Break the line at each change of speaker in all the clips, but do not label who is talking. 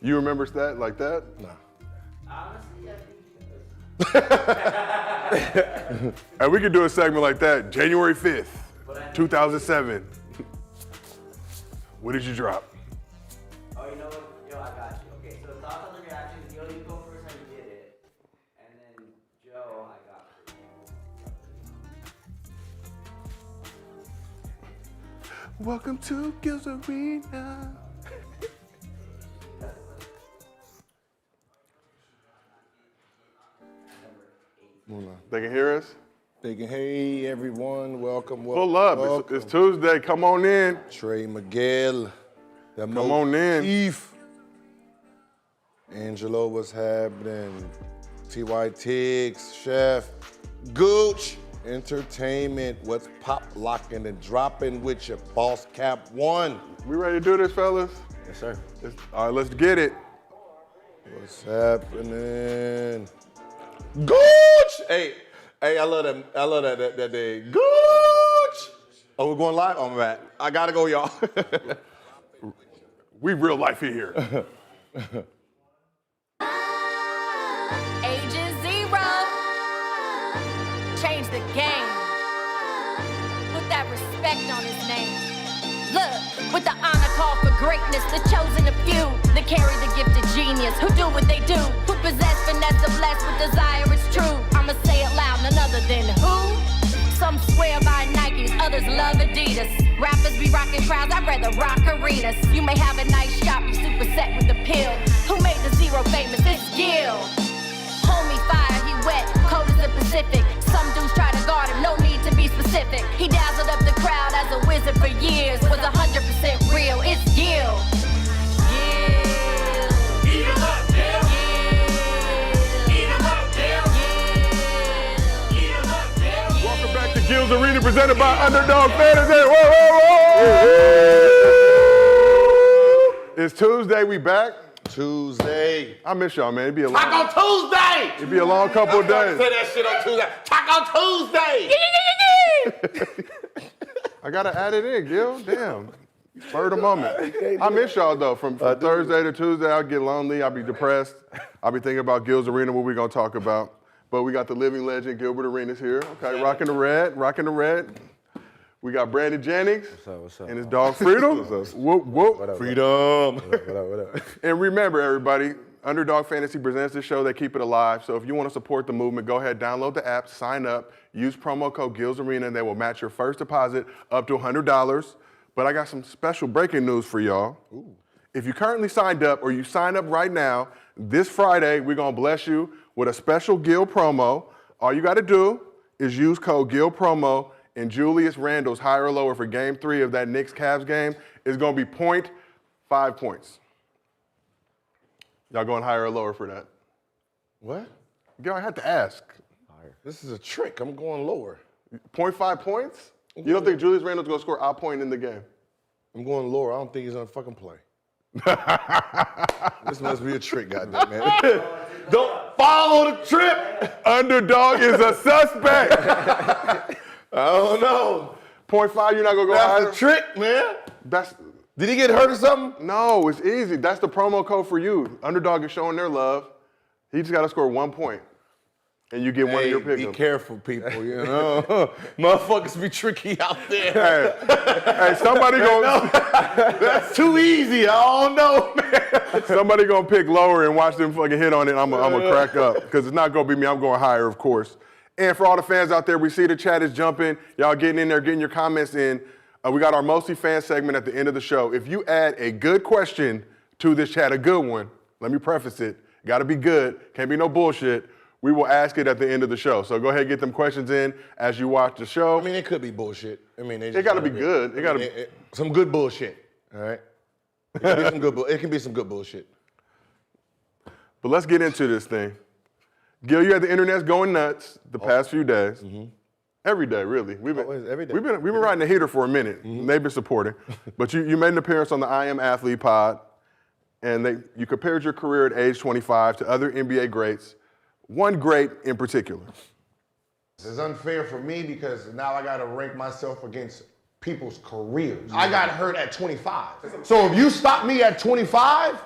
You remember that like that?
No.
Honestly, I think
And we could do a segment like that, January 5th, 2007. What did you drop?
Oh, you know what? Yo, I got you. Okay, so thoughts on the reactions. Yo, you go first how you did it. And then Joe, I got for you.
Welcome to Gil's Arena. They can hear us?
Thinking, hey everyone, welcome.
Pull up,
welcome.
it's Tuesday, come on in.
Trey Miguel, the
Come on in.
Chief. Angelo, what's happening? T.Y. Tiggs, Chef, Gooch, Entertainment, what's pop locking and dropping with your Boss Cap 1?
We ready to do this, fellas?
Yes, sir.
All right, let's get it.
What's happening? Gooch! Hey, I love that. I love that day. Gooch! Oh, we're going live? Oh, my bad. I gotta go, y'all.
We real life here.
Ages 0. Change the game. Put that respect on his name. Look, with the honor call for greatness, the chosen a few that carry the gift of genius, who do what they do, who possess finesse and blessed with desire, it's true. I'ma say it loud, none other than who? Some swear by Nikes, others love Adidas. Rappers be rocking crowds, I'd rather rock arenas. You may have a nice shop, you super set with the pill. Who made the 0 famous? It's Gil. Homie fire, he wet, cold as the Pacific. Some dudes try to guard him, no need to be specific. He dazzled up the crowd as a wizard for years. Was 100% real, it's Gil. Gil. Eat him up, Gil. Eat him up, Gil. Eat him up, Gil.
Welcome back to Gil's Arena, presented by Underdog Fantasy. Whoa, whoa, whoa! It's Tuesday, we back.
Tuesday.
I miss y'all, man. It'd be a long,
Taco Tuesday!
it'd be a long couple of days.
Say that shit on Tuesday. Taco Tuesday!
I gotta add it in, Gil. Damn. Spur the moment. I miss y'all though. From Thursday to Tuesday, I'll get lonely. I'll be depressed. I'll be thinking about Gil's Arena, what we gonna talk about. But we got the living legend, Gilbert Arenas here. Okay, rocking the red, rocking the red. We got Brandon Jennings
What's up?
and his dog Freedom. Whoop, whoop.
What up?
Freedom.
What up?
And remember, everybody, Underdog Fantasy presents this show. They keep it alive. So if you want to support the movement, go ahead, download the app, sign up, use promo code Gil's Arena, and they will match your first deposit up to $100. But I got some special breaking news for y'all. Ooh. If you currently signed up or you sign up right now, this Friday, we're going to bless you with a special Gil promo. All you got to do is use code Gil promo, and Julius Randle's higher or lower for game 3 of that Knicks-Cavs game is going to be 0.5 points. Y'all going higher or lower for that?
What?
Gil, I had to ask.
Higher. This is a trick. I'm going lower.
0.5 points? You don't think Julius Randle's going to score a point in the game?
I'm going lower. I don't think he's gonna fucking play. This must be a trick, goddamn man. Don't follow the trip.
Underdog is a suspect.
I don't know.
0.5, you're not going to go higher?
That's a trick, man.
That's
Did he get hurt or something?
No, it's easy. That's the promo code for you. Underdog is showing their love. He just got to score 1 point, and you get one of your picks.
Be careful, people. You know, motherfuckers be tricky out there.
Hey, somebody gonna.
That's too easy. I don't know, man.
Somebody gonna pick lower and watch them fucking hit on it. I'm gonna crack up because it's not gonna be me. I'm going higher, of course. And for all the fans out there, we see the chat is jumping. Y'all getting in there, getting your comments in. We got our mostly fan segment at the end of the show. If you add a good question to this chat, a good one, let me preface it. Got to be good. Can't be no bullshit. We will ask it at the end of the show. So go ahead and get them questions in as you watch the show.
I mean, it could be bullshit. I mean,
it got to be good. It got to be
some good bullshit. All right. It can be some good. It can be some good bullshit.
But let's get into this thing. Gil, you had the internet's going nuts the past few days. Mm-hmm. Every day, really.
Every day.
We've been riding the heater for a minute. Mm-hmm. They've been supporting. But you made an appearance on the I Am Athlete pod, and you compared your career at age 25 to other NBA greats, one great in particular.
This is unfair for me because now I got to rank myself against
people's careers. I got hurt at 25. So if you stop me at 25,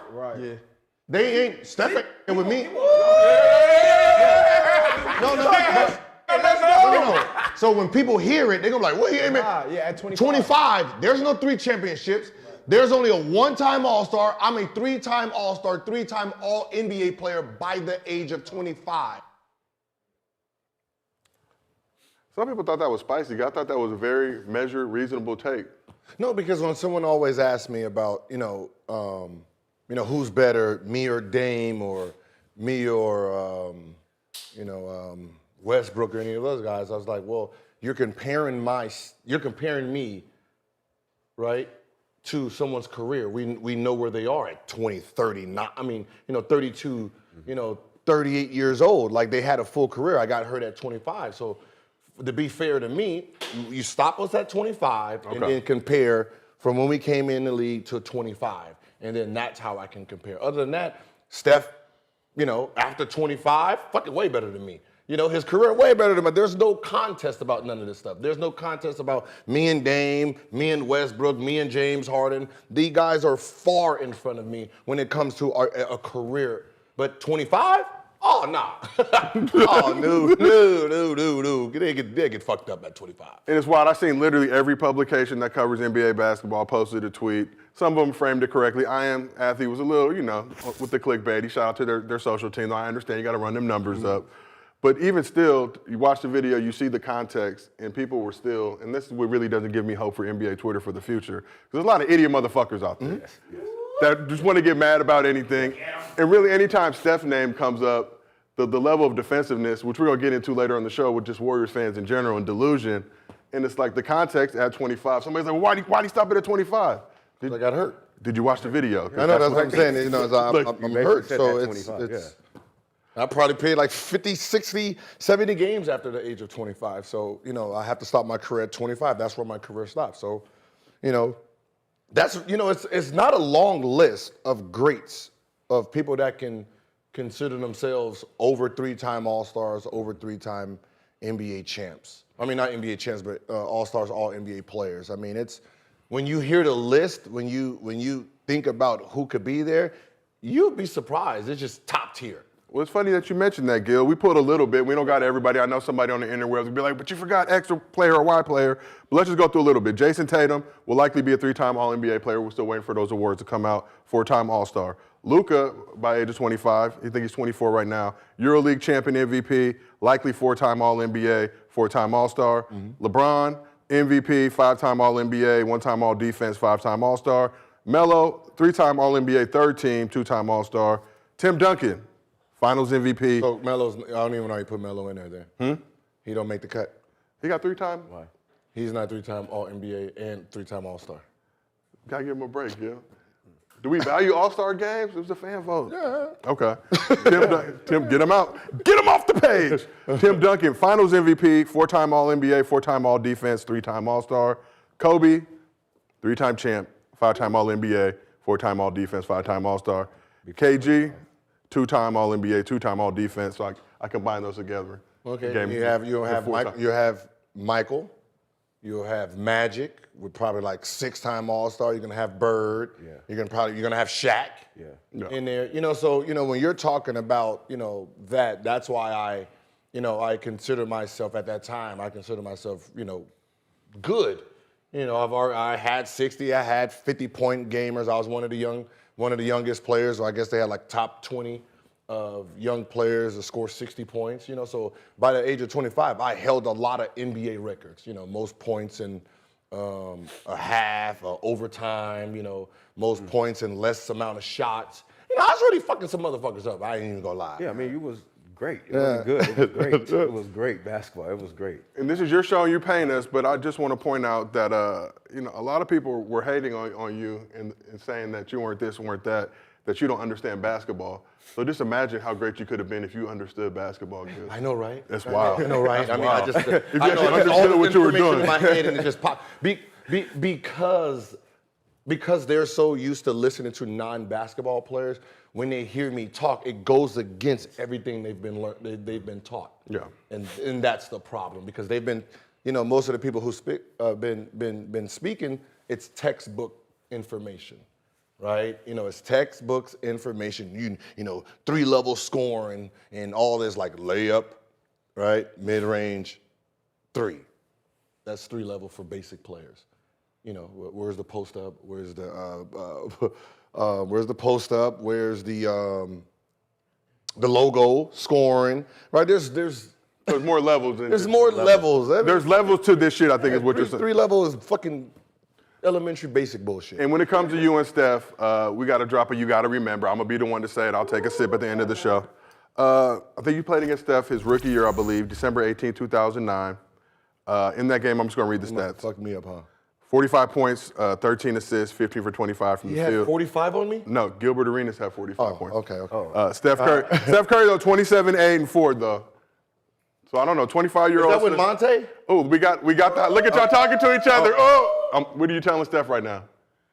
they ain't Steph ain't with me. No. So when people hear it, they go like, "What? At 25, there's no 3 championships. There's only a 1-time All-Star. I'm a 3-time All-Star, 3-time All-NBA player by the age of 25."
Some people thought that was spicy. I thought that was a very measured, reasonable take.
No, because when someone always asks me about, who's better, me or Dame, or me or, Westbrook or any of those guys, I was like, well, you're comparing me, right, to someone's career. We know where they are at 20, 30, 32, 38 years old. Like, they had a full career. I got hurt at 25. So to be fair to me, you stop us at 25 and then compare from when we came in the league to 25. And then that's how I can compare. Other than that, Steph, after 25, fucking way better than me. His career way better than mine. There's no contest about none of this stuff. There's no contest about me and Dame, me and Westbrook, me and James Harden. These guys are far in front of me when it comes to a career. But 25? Oh, nah. Oh, no. They get fucked up at 25.
And it's wild. I've seen literally every publication that covers NBA basketball posted a tweet. Some of them framed it correctly. I Am Athlete was a little, with the clickbait. Shout out to their social team. I understand you got to run them numbers up. But even still, you watch the video, you see the context, and people were still, and this is what really doesn't give me hope for NBA Twitter for the future. Because there's a lot of idiot motherfuckers out there that just want to get mad about anything. And really, anytime Steph's name comes up, the level of defensiveness, which we're going to get into later on the show with just Warriors fans in general and delusion, and it's like the context at 25. Somebody's like, well, why'd he stop it at 25?
I got hurt.
Did you watch the video?
I know, that's what I'm saying. I'm hurt, so it's I probably played like 50, 60, 70 games after the age of 25. So, I have to stop my career at 25. That's where my career stopped. So, it's not a long list of greats, of people that can consider themselves over 3-time All-Stars, over 3-time NBA champs. I mean, not NBA champs, but All-Stars, all NBA players. I mean, it's when you hear the list, when you think about who could be there, you'd be surprised. It's just top tier.
Well, it's funny that you mentioned that, Gil. We pulled a little bit. We don't got everybody. I know somebody on the interwebs will be like, but you forgot X player or Y player. But let's just go through a little bit. Jason Tatum will likely be a 3-time All-NBA player. We're still waiting for those awards to come out. 4-time All-Star. Luka, by age of 25, I think he's 24 right now. EuroLeague champion MVP, likely 4-time All-NBA, 4-time All-Star. LeBron, MVP, 5-time All-NBA, 1-time All-Defense, 5-time All-Star. Melo, 3-time All-NBA, 3rd team, 2-time All-Star. Tim Duncan, Finals MVP.
So Melo's, I don't even know how you put Melo in there. He don't make the cut.
He got 3-time?
Why? He's not 3-time All-NBA and 3-time All-Star.
Gotta give him a break, Gil. Do we value All-Star games? It was a fan vote.
Yeah.
Okay. Tim, get him out. Get him off the page. Tim Duncan, Finals MVP, 4-time All-NBA, 4-time All-Defense, 3-time All-Star. Kobe, 3-time champ, 5-time All-NBA, 4-time All-Defense, 5-time All-Star. KG, 2-time All-NBA, 2-time All-Defense. So I combine those together.
Okay. You have Michael. You'll have Magic with probably like 6-time All-Star. You're gonna have Bird. Yeah. You're gonna have Shaq in there. So when you're talking about that's why I consider myself at that time. I consider myself good. I had 60. I had 50-point gamers. I was one of the youngest players. So I guess they had like top 20 of young players that score 60 points. So by the age of 25, I held a lot of NBA records. Most points in a half, overtime. Most points in less amount of shots. I was really fucking some motherfuckers up. I ain't even gonna lie.
Yeah, I mean, you was great. It wasn't good. It was great. It was great basketball. It was great.
And this is your show, and you're paying us, but I just want to point out that a lot of people were hating on you and saying that you weren't this, weren't that you don't understand basketball. So just imagine how great you could have been if you understood basketball. Good.
I know, right?
That's wild.
I know, right?
That's
I mean,
wild.
if
you actually understood what you were doing.
In my head and it just popped. Because they're so used to listening to non-basketball players, when they hear me talk, it goes against everything they've been taught.
Yeah.
And that's the problem, because they've been most of the people who been speaking, it's textbook information, right? It's textbooks information. 3-level scoring and all this like layup, right? Mid-range, 3. That's 3-level for basic players. Where's the post up? Where's the post up? Where's the logo scoring? Right? There's
more levels.
There's more levels.
There's levels to this shit, I think is what you're saying.
3 level is fucking elementary basic bullshit.
And when it comes to you and Steph, we got to drop a you got to remember. I'm going to be the one to say it. I'll take a sip at the end of the show. I think you played against Steph his rookie year, I believe, December 18, 2009. In that game, I'm just going to read the stats.
Fuck me up, huh?
45 points, 13 assists, 15 for 25 from the
You
field.
had 45 on me?
No, Gilbert Arenas had 45 points.
Okay.
Steph Curry, though, 27, 8, and 4, though. So I don't know, 25-year-old.
Is that with Monte?
Oh, we got that. Look at y'all talking to each other. What are you telling Steph right now?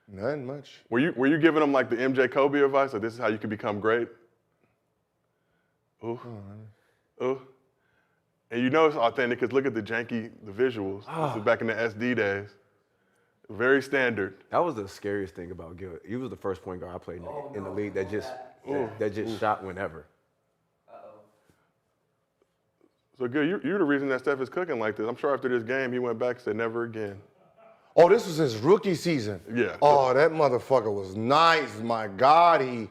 Nothing much.
Were you giving him like the MJ Kobe advice? Like this is how you can become great? Ooh. Ooh. And it's authentic because look at the visuals. This is back in the SD days. Very standard.
That was the scariest thing about Gilbert. He was the first point guard I played in the league that just shot whenever.
So good, you're the reason that Steph is cooking like this. I'm sure after this game he went back and said never again.
Oh, this was his rookie season.
Yeah.
Oh, that motherfucker was nice. My God, he.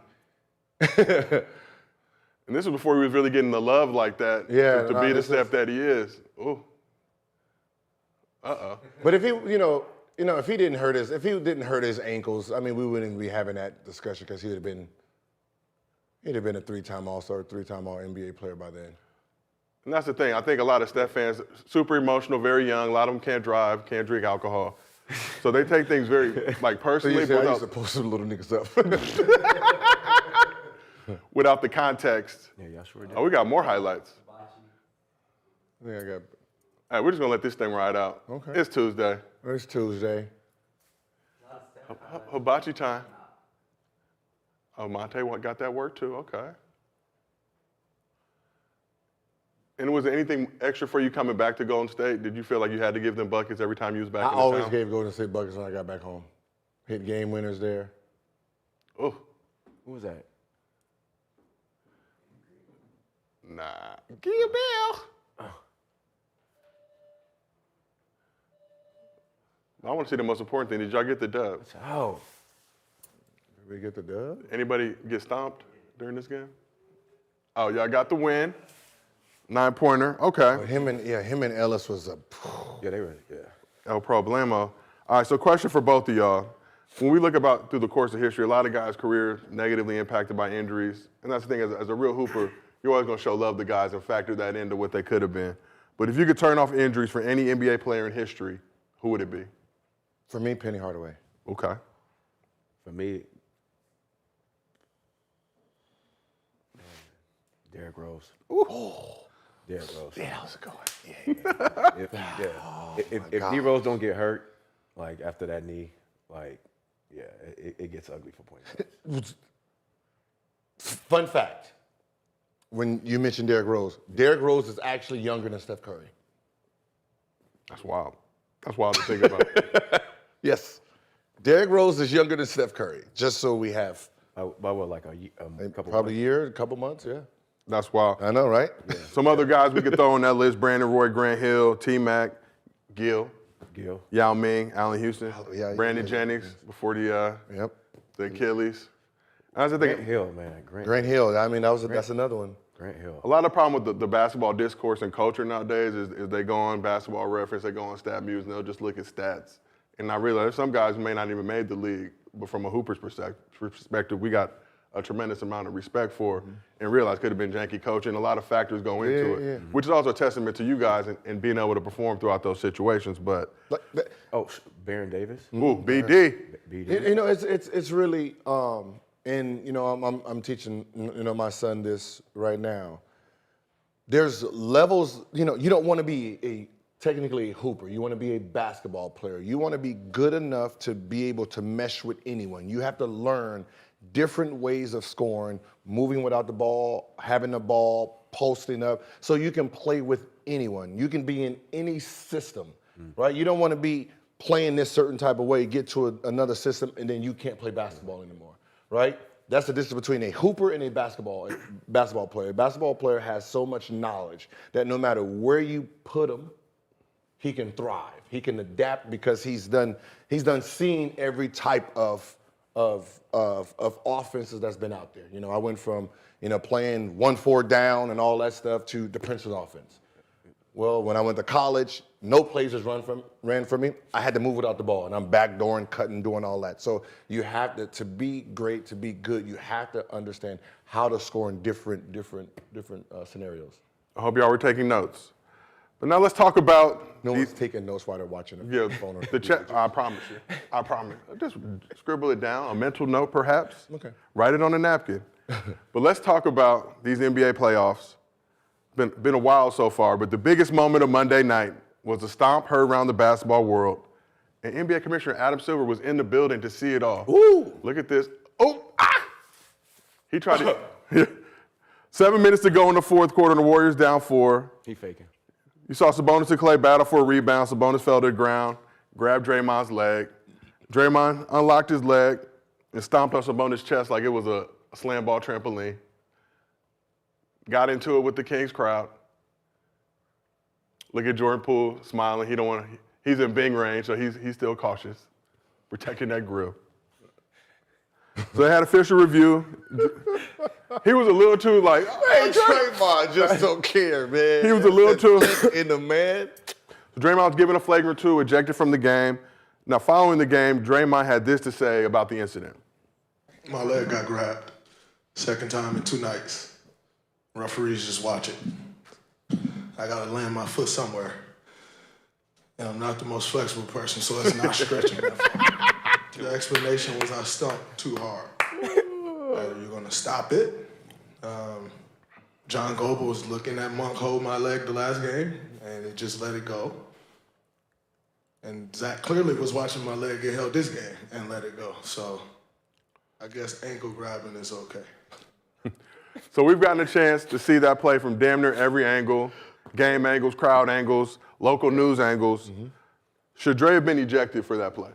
And this was before he was really getting the love like that.
Yeah.
To be the Steph that he is. Ooh.
But if he, if he didn't hurt his ankles, I mean, we wouldn't be having that discussion because he'd have been a 3-time All-Star, 3-time All-NBA player by then.
And that's the thing. I think a lot of Steph fans, super emotional, very young. A lot of them can't drive, can't drink alcohol. So they take things very, personally.
So I used to post some little niggas up.
Without the context.
Yeah, y'all sure did.
Oh, we got more highlights.
I think I got.
All right, we're just going to let this thing ride out.
Okay.
It's Tuesday.
It's Tuesday.
Hibachi time. Oh, Monte got that work too. Okay. And was there anything extra for you coming back to Golden State? Did you feel like you had to give them buckets every time you was back in
I
the
always
town?
gave Golden State buckets when I got back home. Hit game winners there.
Oh.
Who was that?
Nah. Gilbert. I want to see the most important thing. Did y'all get the dub?
Oh.
Did we get the dub?
Anybody get stomped during this game? Oh, y'all got the win. 9-pointer. Okay.
Him and Ellis was a.
Yeah, they were. Yeah.
El problemo. All right, so question for both of y'all. When we look about through the course of history, a lot of guys' careers negatively impacted by injuries. And that's the thing, as a real hooper, you're always going to show love to guys and factor that into what they could have been. But if you could turn off injuries for any NBA player in history, who would it be?
For me, Penny Hardaway.
Okay.
For me, Derrick Rose.
Ooh.
Derrick Rose.
Yeah, that was a good one.
If D-Rose don't get hurt, after that knee, it gets ugly for point guards.
Fun fact. When you mentioned Derrick Rose is actually younger than Steph Curry.
That's wild. That's wild to think about.
Yes. Derrick Rose is younger than Steph Curry, just so we have.
By what, a couple
Probably
months?
a year, a couple months, yeah.
That's wild.
I know, right? Yeah.
Some other guys we could throw on that list: Brandon Roy, Grant Hill, T-Mac, Gil, Yao Ming, Allen Houston, Brandon Jennings before the Achilles. That's the thing.
Grant Hill, man.
Grant Hill. I mean, that's another one.
Grant Hill.
A lot of problem with the basketball discourse and culture nowadays is they go on Basketball Reference, they go on Stat Muse, and they'll just look at stats. And I realize some guys may not even made the league, but from a hooper's perspective, we got a tremendous amount of respect for and realize could have been janky coaching. A lot of factors go into it, which is also a testament to you guys and being able to perform throughout those situations. But
Baron Davis.
Ooh, BD.
It's really and I'm teaching my son this right now. There's levels. You don't want to be technically a hooper. You want to be a basketball player. You want to be good enough to be able to mesh with anyone. You have to learn different ways of scoring, moving without the ball, having the ball, posting up, so you can play with anyone. You can be in any system, right? You don't want to be playing this certain type of way, get to another system, and then you can't play basketball anymore, right? That's the difference between a hooper and a basketball player. A basketball player has so much knowledge that no matter where you put him, he can thrive. He can adapt because he's done seeing every type of offenses that's been out there. You know, I went from, you know, playing 1-4 down and all that stuff to the Princeton offense. Well, when I went to college, no plays just ran from me. I had to move without the ball, and I'm backdooring, cutting, doing all that. So you have to be great, to be good, you have to understand how to score in different scenarios.
I hope y'all were taking notes. But now let's talk about
No one's taking notes while they're watching the phone. Or
the chat. I promise you. I promise. Just scribble it down, a mental note perhaps.
Okay.
Write it on a napkin. But let's talk about these NBA playoffs. Been a while so far, but the biggest moment of Monday night was a stomp heard around the basketball world. And NBA Commissioner Adam Silver was in the building to see it all.
Ooh.
Look at this. Oh, ah! He tried to. 7 minutes to go in the fourth quarter, and the Warriors down 4.
He faking.
You saw Sabonis and Clay battle for a rebound. Sabonis fell to the ground, grabbed Draymond's leg. Draymond unlocked his leg and stomped on Sabonis' chest like it was a slam ball trampoline. Got into it with the Kings crowd. Look at Jordan Poole smiling. He's in Bing range, so he's still cautious, protecting that grill. So they had official review. He was a little too like,
Hey, Draymond just don't care, man.
He was a little too
in the man.
So Draymond was given a flagrant 2, ejected from the game. Now, following the game, Draymond had this to say about the incident.
My leg got grabbed. Second time in 2 nights. Referees just watch it. I gotta land my foot somewhere. And I'm not the most flexible person, so it's not stretching that far. The explanation was I stumped too hard. You're gonna stop it. John Goble was looking at Monk hold my leg the last game, and it just let it go. And Zach clearly was watching my leg get held this game and let it go. So I guess ankle grabbing is okay.
So we've gotten a chance to see that play from damn near every angle, game angles, crowd angles, local news angles. Mm-hmm. Should Dre have been ejected for that play?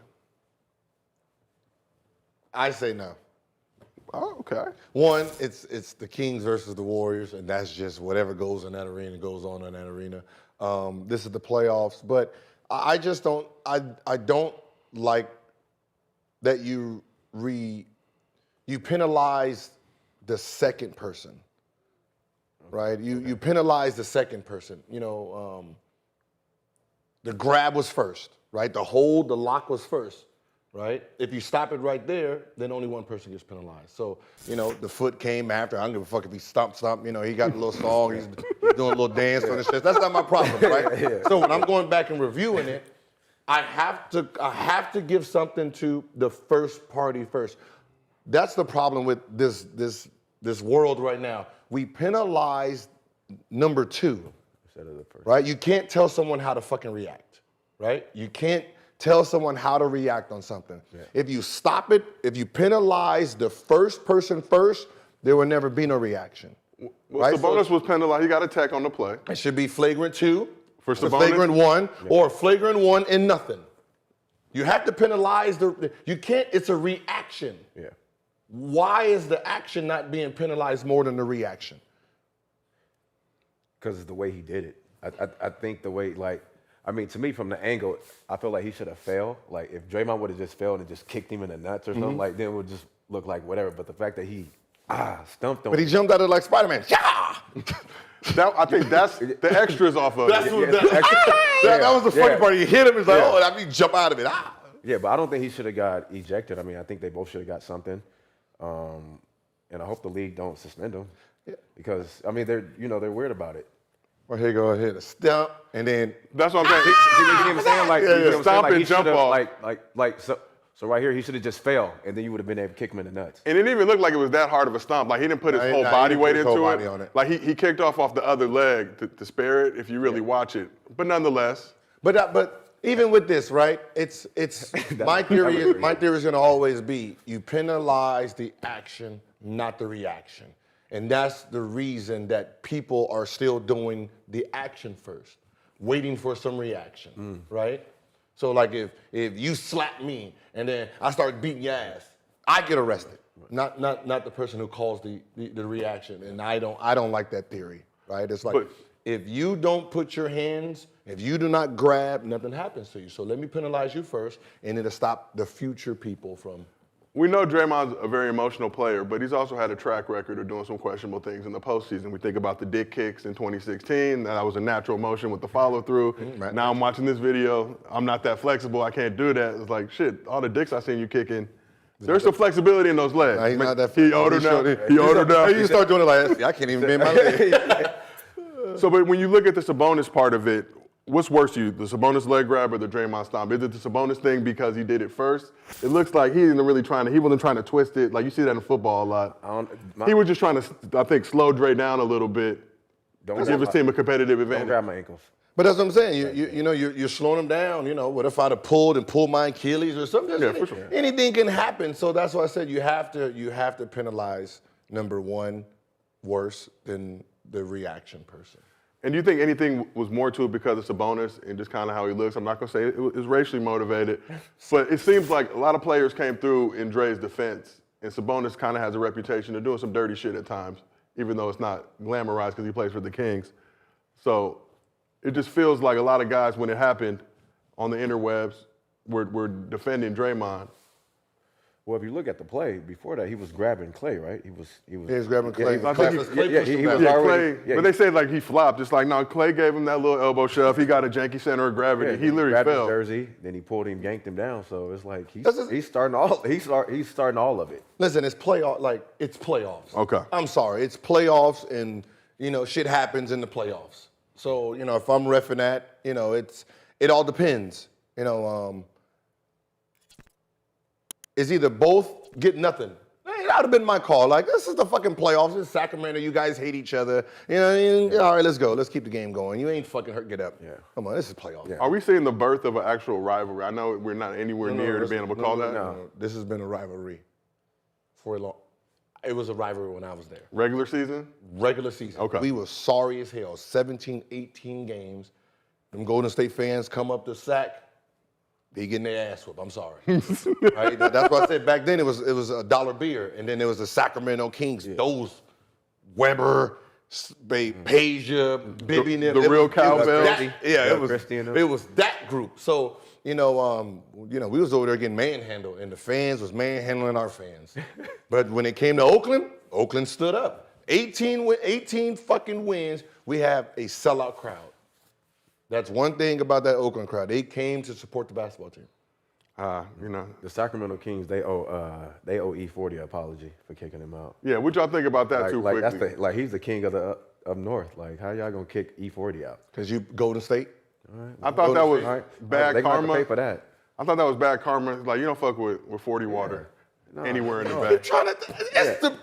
I say no.
Oh, okay.
One, it's the Kings versus the Warriors, and that's just whatever goes in that arena goes on in that arena. This is the playoffs, but I just don't. I don't like that you penalize the second person, right? You penalize the second person. You know, the grab was first, right? The hold, the lock was first. Right? If you stop it right there, then only one person gets penalized. So, you know, the foot came after. I don't give a fuck if he stomp. You know, he got a little song. He's doing a little dance on his chest. That's not my problem, right? So when I'm going back and reviewing it, I have to give something to the first party first. That's the problem with this world right now. We penalize number 2 instead of the first. Right? You can't tell someone how to fucking react. Right? You can't tell someone how to react on something. Yeah. If you stop it, if you penalize the first person first, there will never be no reaction.
Well,
right?
Sabonis was penalized. He got a tech on the play.
It should be flagrant 2,
for Sabonis?
Flagrant 1, or flagrant 1 and nothing. You have to penalize you can't, it's a reaction.
Yeah.
Why is the action not being penalized more than the reaction?
Because it's the way he did it. I think the way, I mean, to me, from the angle, I feel like he should have failed. Like, if Draymond would have just failed and just kicked him in the nuts or something, like, then it would just look like whatever. But the fact that he, stumped him.
But he jumped out of like Spider-Man. Yeah!
I think that's the extras off of
That's
it.
what that was the funny part. He hit him. He's like, oh, that means jump out of it.
Yeah, but I don't think he should have got ejected. I mean, I think they both should have got something. And I hope the league don't suspend him. Yeah. Because, I mean, they're weird about it.
Well, here you go ahead, a stump, and then
that's what I'm saying.
See what I'm saying? Like,
stomp and jump off.
So right here, he should have just fell, and then you would have been able to kick him in the nuts.
And it didn't even look like it was that hard of a stomp. Like, he didn't put his whole body weight into it. Like, he kicked off the other leg to spare it if you really watch it. But nonetheless.
But even with this, right? It's my theory is going to always be you penalize the action, not the reaction. And that's the reason that people are still doing the action first, waiting for some reaction, right? So like if you slap me and then I start beating your ass, I get arrested. Not the person who calls the reaction. And I don't like that theory, right? It's like if you don't put your hands, if you do not grab, nothing happens to you. So let me penalize you first, and it'll stop the future people from.
We know Draymond's a very emotional player, but he's also had a track record of doing some questionable things in the postseason. We think about the dick kicks in 2016. That was a natural motion with the follow-through.
Right.
Now I'm watching this video. I'm not that flexible. I can't do that. It's like, shit, all the dicks I seen you kicking. There's some flexibility in those legs.
He's not that
he older now. He older now.
You start doing it like, I can't even bend my leg.
So, but when you look at the Sabonis part of it, what's worse to you, the Sabonis leg grab or the Draymond stomp? Is it the Sabonis thing because he did it first? It looks like he wasn't trying to twist it. Like you see that in football a lot. He was just trying to, I think, slow Dre down a little bit to give his team a competitive advantage.
Don't grab my ankles.
But that's what I'm saying. You're slowing him down. What if I'd have pulled my Achilles or something?
Yeah, for sure.
Anything can happen. So that's why I said you have to penalize number one worse than the reaction person.
And do you think anything was more to it because of Sabonis and just kind of how he looks? I'm not going to say it was racially motivated, but it seems like a lot of players came through in Dre's defense, and Sabonis kind of has a reputation of doing some dirty shit at times, even though it's not glamorized because he plays for the Kings. So it just feels like a lot of guys, when it happened on the interwebs, were defending Draymond.
Well, if you look at the play before that, he was grabbing Clay, right? He was
grabbing Clay.
He was already.
Clay, but they said like he flopped. It's like, no, Clay gave him that little elbow shove. He got a janky center of gravity.
Yeah,
he literally
grabbed
fell.
his jersey, then he pulled him, yanked him down. So it's like he's starting all of it.
Listen, it's playoffs.
Okay.
I'm sorry, it's playoffs, and shit happens in the playoffs. So if I'm reffing that, it all depends. It's either both get nothing. That would have been my call. Like, this is the fucking playoffs. It's Sacramento. You guys hate each other. All right, let's go. Let's keep the game going. You ain't fucking hurt. Get up.
Yeah.
Come on, this is playoffs.
Yeah.
Are we seeing the birth of an actual rivalry? I know we're not anywhere near to being able to call that.
No. This has been a rivalry for a long. It was a rivalry when I was there.
Regular season?
Regular season.
Okay.
We were sorry as hell. 17, 18 games. Them Golden State fans come up to Sac. They getting their ass whooped. I'm sorry. Right? That's why I said back then it was $1 beer, and then there was the Sacramento Kings. Yeah. Those Weber, Peja, Bibby,
the real cowbell.
It was that group. So we was over there getting manhandled, and the fans was manhandling our fans. But when it came to Oakland, Oakland stood up. 18 fucking wins. We have a sellout crowd. That's one thing about that Oakland crowd. They came to support the basketball team.
The Sacramento Kings, they owe E40 an apology for kicking him out.
Yeah, what y'all think about that quickly?
He's the king of the up north. Like, how y'all gonna kick E40 out?
Because you Golden State.
All right.
I thought that was bad
they
karma.
Pay for that.
I thought that was bad karma. Like, you don't fuck with 40 water anywhere in the
You're
back.
trying to.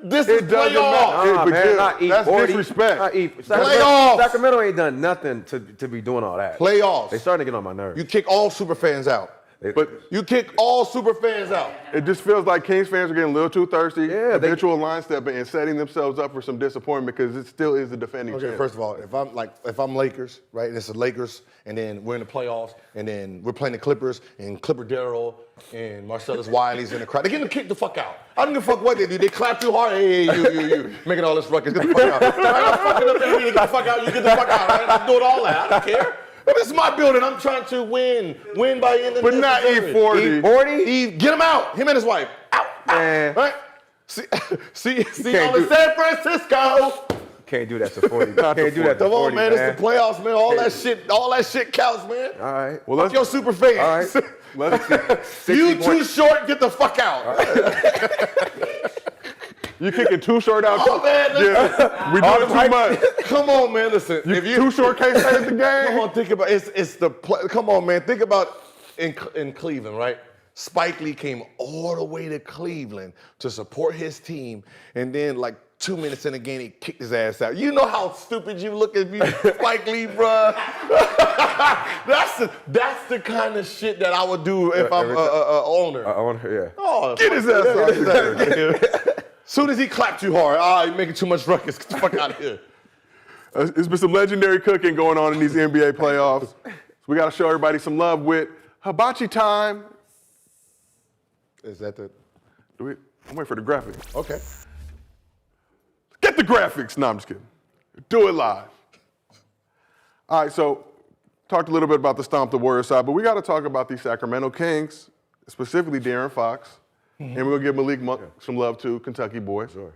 This is
playoffs. That's
E40.
disrespect.
Playoffs.
Sacramento ain't done nothing to be doing all that.
Playoffs.
They starting to get on my nerves.
You kick all super fans out. You kick all super fans out.
It just feels like Kings fans are getting a little too thirsty.
Yeah,
habitual line stepping and setting themselves up for some disappointment because it still is the defending champ.
First of all, if I'm Lakers, right, and it's the Lakers, and then we're in the playoffs, and then we're playing the Clippers, and Clipper Darrell and Marcellus Wiley's in the crowd, they're getting kicked the fuck out. I don't give a fuck what they do. They clap too hard. Hey, you, making all this ruckus. Get the fuck out. I'm fucking up there. Get the fuck out. You get the fuck out. I'm doing all that. I don't care. This is my building. I'm trying to win by the end of the
But not E40.
E40? Get him out. Him and his wife. Out.
Man.
Right? See y'all in San Francisco.
Can't do that to 40. Can't do that to 40,
Come on, man. It's the playoffs, man. All that shit counts, man.
All right.
Well, let's your super fans.
All right.
You too short. Get the fuck out.
You kicking too short out.
Oh, man.
Yeah. We doing too much.
Come on, man. Listen.
If you too short, can't stay at the game.
Come on, think about it's the play. Come on, man. Think about in Cleveland, right? Spike Lee came all the way to Cleveland to support his team, and then like 2 minutes in the game, he kicked his ass out. You know how stupid you look if you Spike Lee, bruh. That's the kind of shit that I would do if I'm an owner.
Owner, yeah.
Oh, get his ass out. Soon as he clapped too hard, you're making too much ruckus. Get the fuck out of here.
It's been some legendary cooking going on in these NBA playoffs. So we got to show everybody some love with Hibachi time.
Is that the?
I'm waiting for the graphics.
Okay.
Get the graphics. No, I'm just kidding. Do it live. All right, so talked a little bit about the Stomp the Warriors side, but we got to talk about these Sacramento Kings, specifically De'Aaron Fox. And we're going to give Malik Monk some love too, Kentucky boy.
Sure.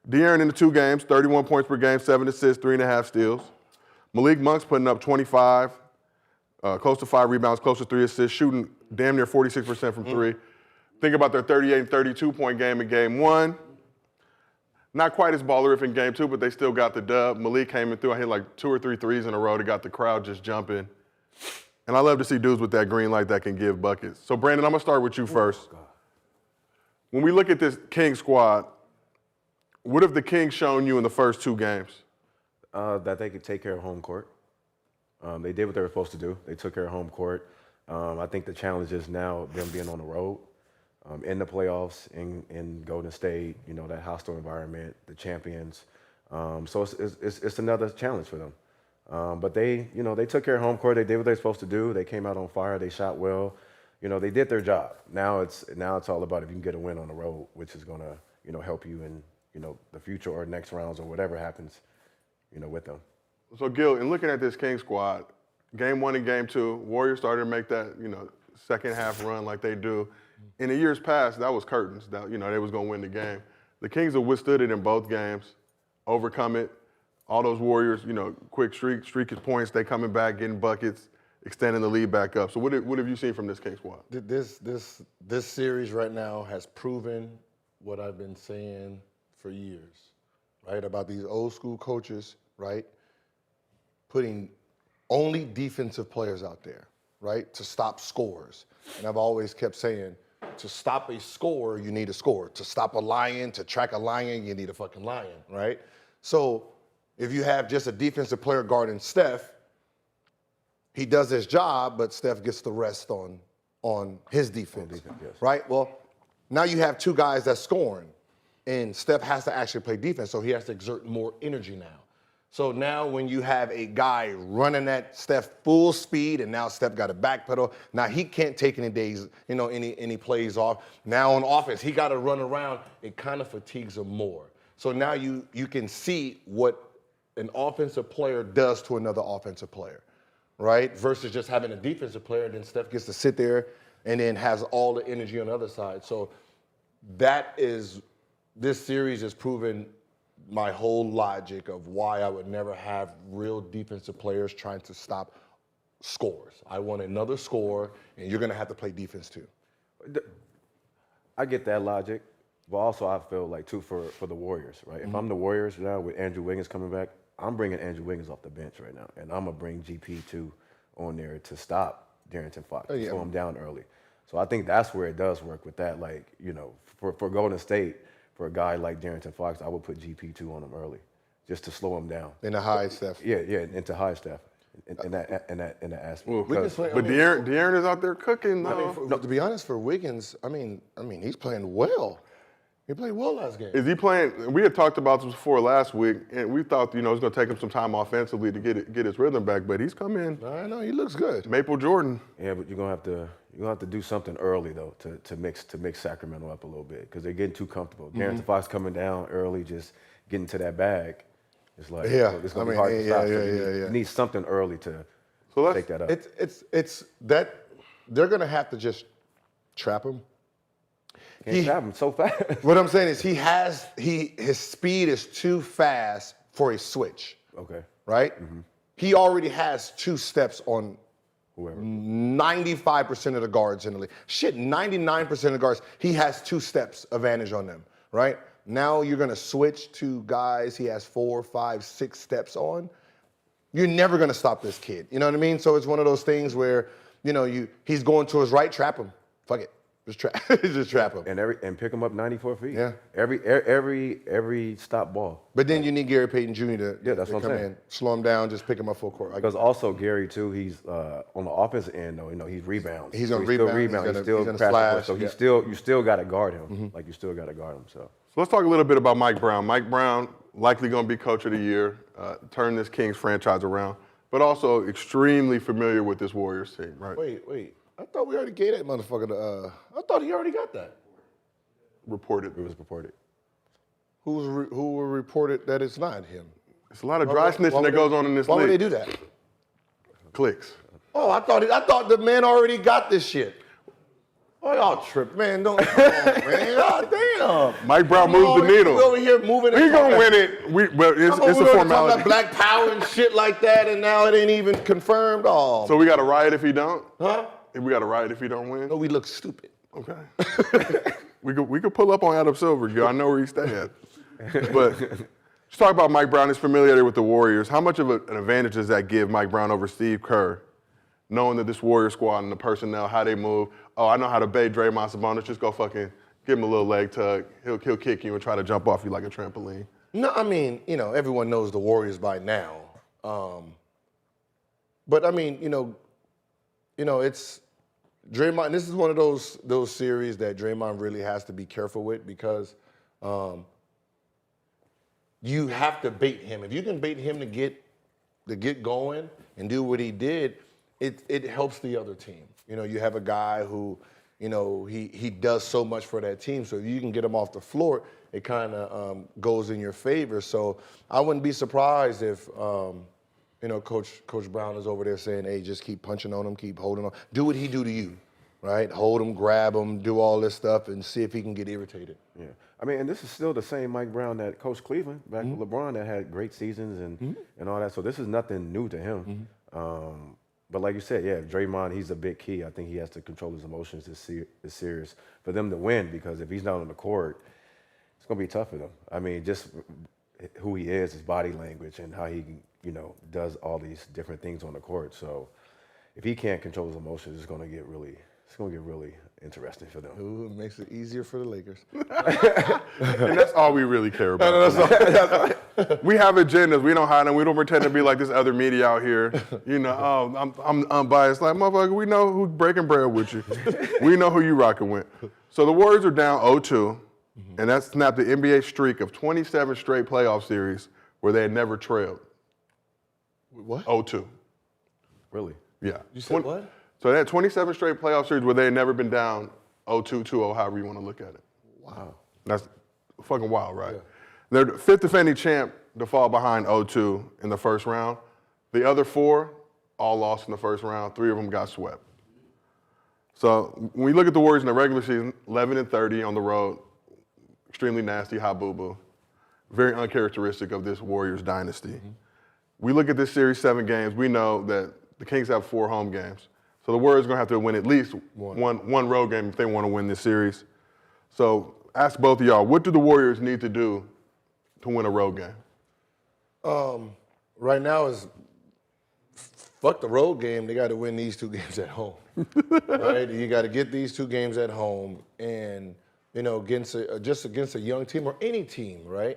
De'Aaron in the 2 games, 31 points per game, 7 assists, 3.5 steals. Malik Monk's putting up 25, close to 5 rebounds, close to 3 assists, shooting damn near 46% from 3. Think about their 38 and 32 point game in game 1. Not quite as ballerific in game 2, but they still got the dub. Malik came in through, I hit like 2 or 3 threes in a row that got the crowd just jumping. And I love to see dudes with that green light that can give buckets. So Brandon, I'm gonna start with you first. When we look at this King squad, what have the Kings shown you in the first 2 games?
That they could take care of home court. They did what they were supposed to do. They took care of home court. I think the challenge is now them being on the road. In the playoffs, in Golden State, you know, that hostile environment, the champions. So it's another challenge for them. But they took care of home court. They did what they're supposed to do. They came out on fire. They shot well. You know, they did their job. Now it's all about if you can get a win on the road, which is gonna, you know, help you in, you know, the future or next rounds or whatever happens, you know, with them.
So Gil, in looking at this King squad, game 1 and game 2, Warriors started to make that, you know, second half run like they do. In the years past, that was curtains. That, you know, they was gonna win the game. The Kings have withstood it in both games, overcome it. All those Warriors, you know, quick streak of points, they coming back, getting buckets, extending the lead back up. So what have you seen from this King squad?
This series right now has proven what I've been saying for years, right? About these old school coaches, right? Putting only defensive players out there, right? To stop scores. And I've always kept saying, to stop a score, you need a score. To stop a lion, to track a lion, you need a fucking lion, right? So if you have just a defensive player guarding Steph, he does his job, but Steph gets the rest on his defense,
yes.
right? Well, now you have 2 guys that's scoring, and Steph has to actually play defense, so he has to exert more energy now. So now when you have a guy running at Steph full speed, and now Steph got a backpedal, now he can't take any days, you know, any plays off. Now on offense, he got to run around. It kind of fatigues him more. So now you can see what an offensive player does to another offensive player, right? Versus just having a defensive player, and then Steph gets to sit there and then has all the energy on the other side. So this series has proven my whole logic of why I would never have real defensive players trying to stop scores. I want another score, and you're going to have to play defense too.
I get that logic, but also I feel like too for the Warriors, right? If I'm the Warriors now with Andrew Wiggins coming back, I'm bringing Andrew Wiggins off the bench right now, and I'm gonna bring GP2 on there to stop Darrington Fox, slow him down early. So I think that's where it does work with that. Like, you know, for Golden State, for a guy like Darrington Fox, I would put GP2 on him early, just to slow him down.
In the high Steph.
Yeah, and to high Steph. In that aspect.
But De'Aaron is out there cooking.
To be honest, for Wiggins, I mean, he's playing well. He played well last game.
Is he playing? We had talked about this before last week, and we thought, you know, it's going to take him some time offensively to get his rhythm back. But he's come in.
I know he looks good.
Maple Jordan.
Yeah, but you're gonna have to do something early though to mix Sacramento up a little bit because they're getting too comfortable. Darrington Fox coming down early, just getting to that bag. It's like it's gonna be hard to stop. You need something early to take that up.
It's that they're gonna have to just trap him.
Can't trap him so fast.
What I'm saying is his speed is too fast for a switch.
Okay.
Right? He already has 2 steps on
Whoever.
95% of the guards in the league. 99% of the guards, he has 2 steps advantage on them, right? Now you're gonna switch to guys he has 4, 5, 6 steps on. You're never gonna stop this kid. You know what I mean? So it's one of those things where, you know, he's going to his right, trap him. Fuck it. Just trap him.
And pick him up 94 feet.
Yeah.
Every stop ball.
But then you need Gary Payton Jr. to
that's what I'm
come
saying.
in, slow him down, just pick him up full court.
Because also Gary too, he's on the offensive end though. He rebounds.
He's gonna
still
rebound.
He's
He's
still
gonna
crash the
slash.
court. So you still got to guard him. Like you still got to guard him. So
let's talk a little bit about Mike Brown. Mike Brown likely going to be coach of the year, turn this Kings franchise around, but also extremely familiar with this Warriors team, right?
Wait. I thought we already gave that motherfucker I thought he already got that.
Reported.
it was reported.
Who were reported that it's not him?
It's a lot of dry snitching that goes on in this
Why
league.
would they do that?
Clicks.
Oh, I thought the man already got this shit. Oh, y'all trip, man. Don't, come on, man. God damn.
Mike Brown moves the needle.
We over here moving.
He's going to win it. But it's a
Talking
formality.
about black power and shit like that, and now it ain't even confirmed. Oh,
So we got to riot if he don't?
huh?
And we got to riot if he don't win?
No, we look stupid.
Okay. we could pull up on Adam Silver. I know where he stay at. But let's talk about Mike Brown, his familiarity with the Warriors. How much of an advantage does that give Mike Brown over Steve Kerr, knowing that this Warrior squad and the personnel, how they move? Oh, I know how to bait Draymond Sabonis. Just go fucking give him a little leg tug. He'll kick you and try to jump off you like a trampoline.
No, I mean, everyone knows the Warriors by now. But I mean, it's Draymond. This is one of those series that Draymond really has to be careful with because you have to bait him. If you can bait him to get going and do what he did, it helps the other team. You have a guy who, he does so much for that team. So if you can get him off the floor, it kind of goes in your favor. So I wouldn't be surprised if, Coach Brown is over there saying, hey, just keep punching on him, keep holding on. Do what he do to you, right? Hold him, grab him, do all this stuff, and see if he can get irritated.
Yeah. I mean, and this is still the same Mike Brown that coached Cleveland back with LeBron that had great seasons and all that. So this is nothing new to him. But like you said, yeah, Draymond, he's a big key. I think he has to control his emotions this series for them to win because if he's not on the court, it's going to be tough for them. I mean, just who he is, his body language, and how he, does all these different things on the court. So if he can't control his emotions, it's going to get really interesting for them.
Ooh, it makes it easier for the Lakers.
And that's all we really care about. We have agendas. We don't hide them. We don't pretend to be like this other media out here. I'm unbiased. Like, motherfucker, we know who's breaking bread with you. We know who you rocking with. So the Warriors are down 0-2, and that snapped the NBA streak of 27 straight playoff series where they had never trailed.
What?
0-2.
Really?
Yeah. You said what?
So they had 27 straight playoff series where they had never been down 0-2, 2-0, however you want to look at it.
Wow.
That's fucking wild, right?
Yeah.
They're the fifth defending champ to fall behind 0-2 in the first round. The other four all lost in the first round. 3 of them got swept. So when we look at the Warriors in the regular season, 11-30 on the road, extremely nasty, hot boo-boo, very uncharacteristic of this Warriors dynasty. We look at this series, 7 games. We know that the Kings have 4 home games. So the Warriors are going to have to win at least one road game if they want to win this series. So ask both of y'all, what do the Warriors need to do to win a road game?
Right now is fuck the road game. They got to win these 2 games at home. Right? You got to get these 2 games at home, and against a young team or any team, right?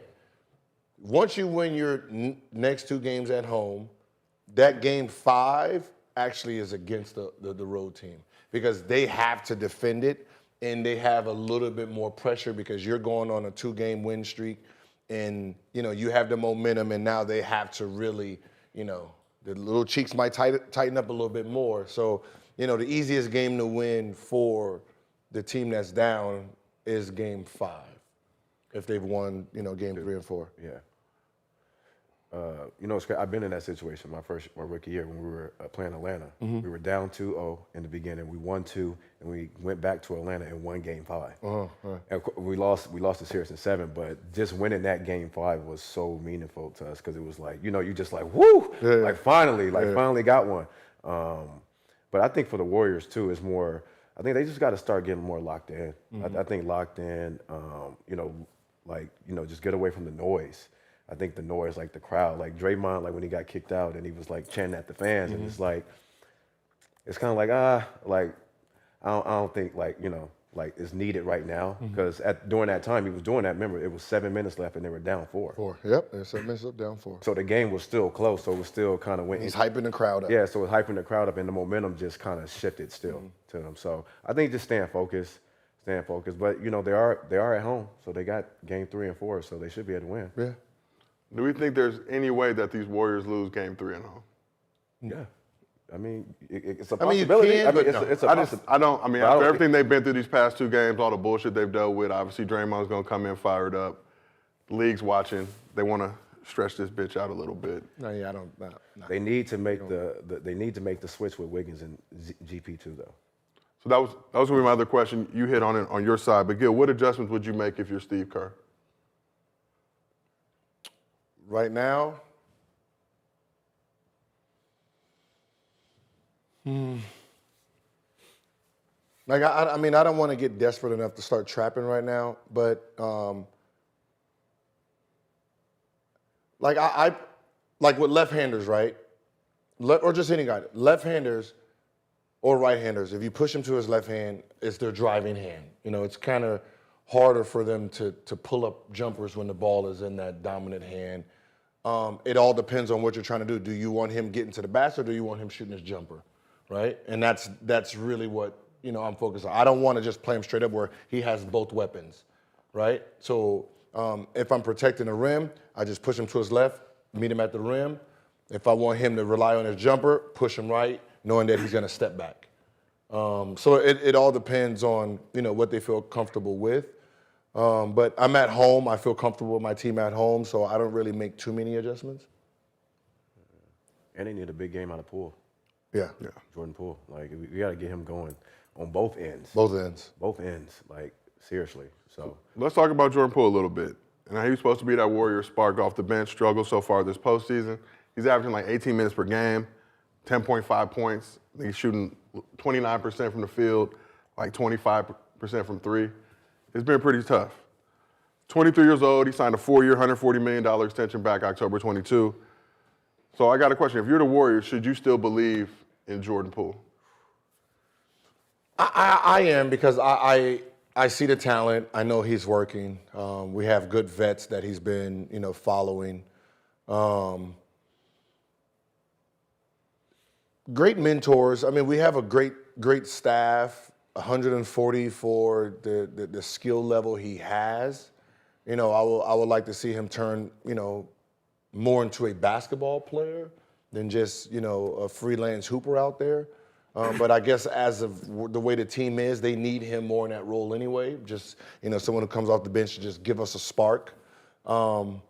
Once you win your next 2 games at home, that game 5 actually is against the road team because they have to defend it and they have a little bit more pressure because you're going on a 2-game win streak and, you have the momentum and now they have to really, the little cheeks might tighten up a little bit more. So, the easiest game to win for the team that's down is game 5 if they've won, game 3 and 4.
Yeah. I've been in that situation my rookie year when we were playing Atlanta. We were down 2-0 in the beginning. We won 2, and we went back to Atlanta and won game 5. And we lost the series in 7, but just winning that game 5 was so meaningful to us because it was like, you just like, woo, finally got one. But I think for the Warriors too, it's more, I think they just got to start getting more locked in. I think locked in, just get away from the noise. I think the noise, like the crowd, like Draymond, like when he got kicked out and he was like chanting at the fans, and it's like, it's kind of like, I don't think like, like is needed right now because during that time he was doing that. Remember, it was 7 minutes left and they were down 4.
4. Yep, they're 7 minutes up, down 4.
So the game was still close. So it was still kind of went.
He's hyping the crowd up.
Yeah, so it was hyping the crowd up, and the momentum just kind of shifted still to them. So I think just staying focused. But you know they are at home, so they got game 3 and 4, so they should be able to win.
Yeah.
Do we think there's any way that these Warriors lose game 3 at home?
Yeah. I mean, it's a
I mean, you
possibility.
can,
I mean,
but no.
it's a possibility.
I mean, after everything they've been through these past 2 games, all the bullshit they've dealt with, obviously Draymond's gonna come in fired up. The league's watching. They want to stretch this bitch out a little bit.
No, yeah, I don't. No.
They need to make they need to make the switch with Wiggins and GP2 though.
So that was gonna be my other question. You hit on it on your side, but Gil, what adjustments would you make if you're Steve Kerr?
Right now, like I mean, I don't want to get desperate enough to start trapping right now, but like I like with left-handers, right? Or just any guy, left-handers or right-handers. If you push him to his left hand, it's their driving hand. You know, it's kind of harder for them to pull up jumpers when the ball is in that dominant hand. It all depends on what you're trying to do. Do you want him getting to the basket, or do you want him shooting his jumper, right? And that's really what I'm focused on. I don't want to just play him straight up where he has both weapons, right? So if I'm protecting the rim, I just push him to his left, meet him at the rim. If I want him to rely on his jumper, push him right, knowing that he's going to step back. So it all depends on what they feel comfortable with. But I'm at home. I feel comfortable with my team at home, so I don't really make too many adjustments.
And they need a big game out of Poole.
Yeah.
Jordan Poole. Like we got to get him going on both ends.
Both ends.
Both ends. Like seriously. So
let's talk about Jordan Poole a little bit. And he was supposed to be that Warrior spark off the bench. Struggled so far this postseason. He's averaging like 18 minutes per game, 10.5 points. He's shooting 29% from the field, like 25% from 3. It's been pretty tough. 23 years old, he signed a 4-year, $140 million extension back October 22. So I got a question. If you're the Warriors, should you still believe in Jordan Poole?
I am, because I see the talent. I know he's working. We have good vets that he's been, following. Great mentors. I mean, we have a great staff. 140 for the skill level he has. I would like to see him turn, more into a basketball player than just, a freelance hooper out there. But I guess as of the way the team is, they need him more in that role anyway. Just, someone who comes off the bench to just give us a spark. So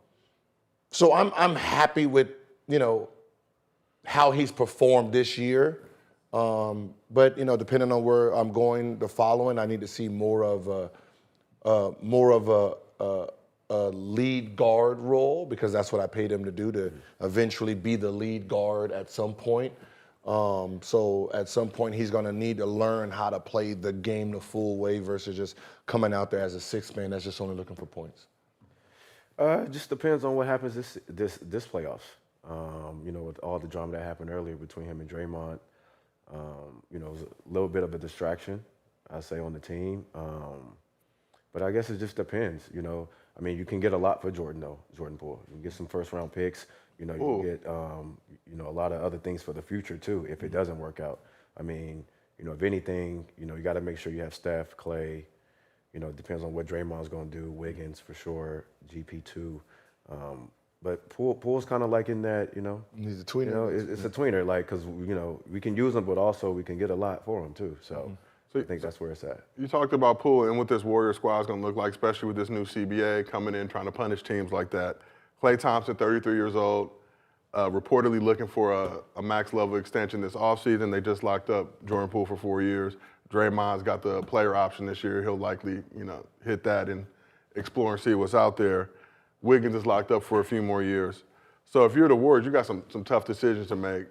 I'm happy with, how he's performed this year. But depending on where I'm going the following, I need to see more of a lead guard role, because that's what I paid him to do, to eventually be the lead guard at some point. So at some point he's going to need to learn how to play the game the full way versus just coming out there as a 6th man that's just only looking for points.
It just depends on what happens this playoffs. With all the drama that happened earlier between him and Draymond. It was a little bit of a distraction, I'd say, on the team. But I guess it just depends, I mean, you can get a lot for Jordan Poole. You can get some first-round picks. You can get, a lot of other things for the future, too, if it doesn't work out. I mean, if anything, you got to make sure you have Steph, Clay. It depends on what Draymond's going to do. Wiggins, for sure, GP2. But Poole's kind of like in that,
He's a tweener.
It's a tweener, like, because, we can use him, but also we can get a lot for him, too. So I think that's where it's at.
You talked about Poole and what this Warrior squad is going to look like, especially with this new CBA coming in, trying to punish teams like that. Klay Thompson, 33 years old, reportedly looking for a max level extension this offseason. They just locked up Jordan Poole for 4 years. Draymond's got the player option this year. He'll likely, hit that and explore and see what's out there. Wiggins is locked up for a few more years. So if you're the Warriors, you got some tough decisions to make.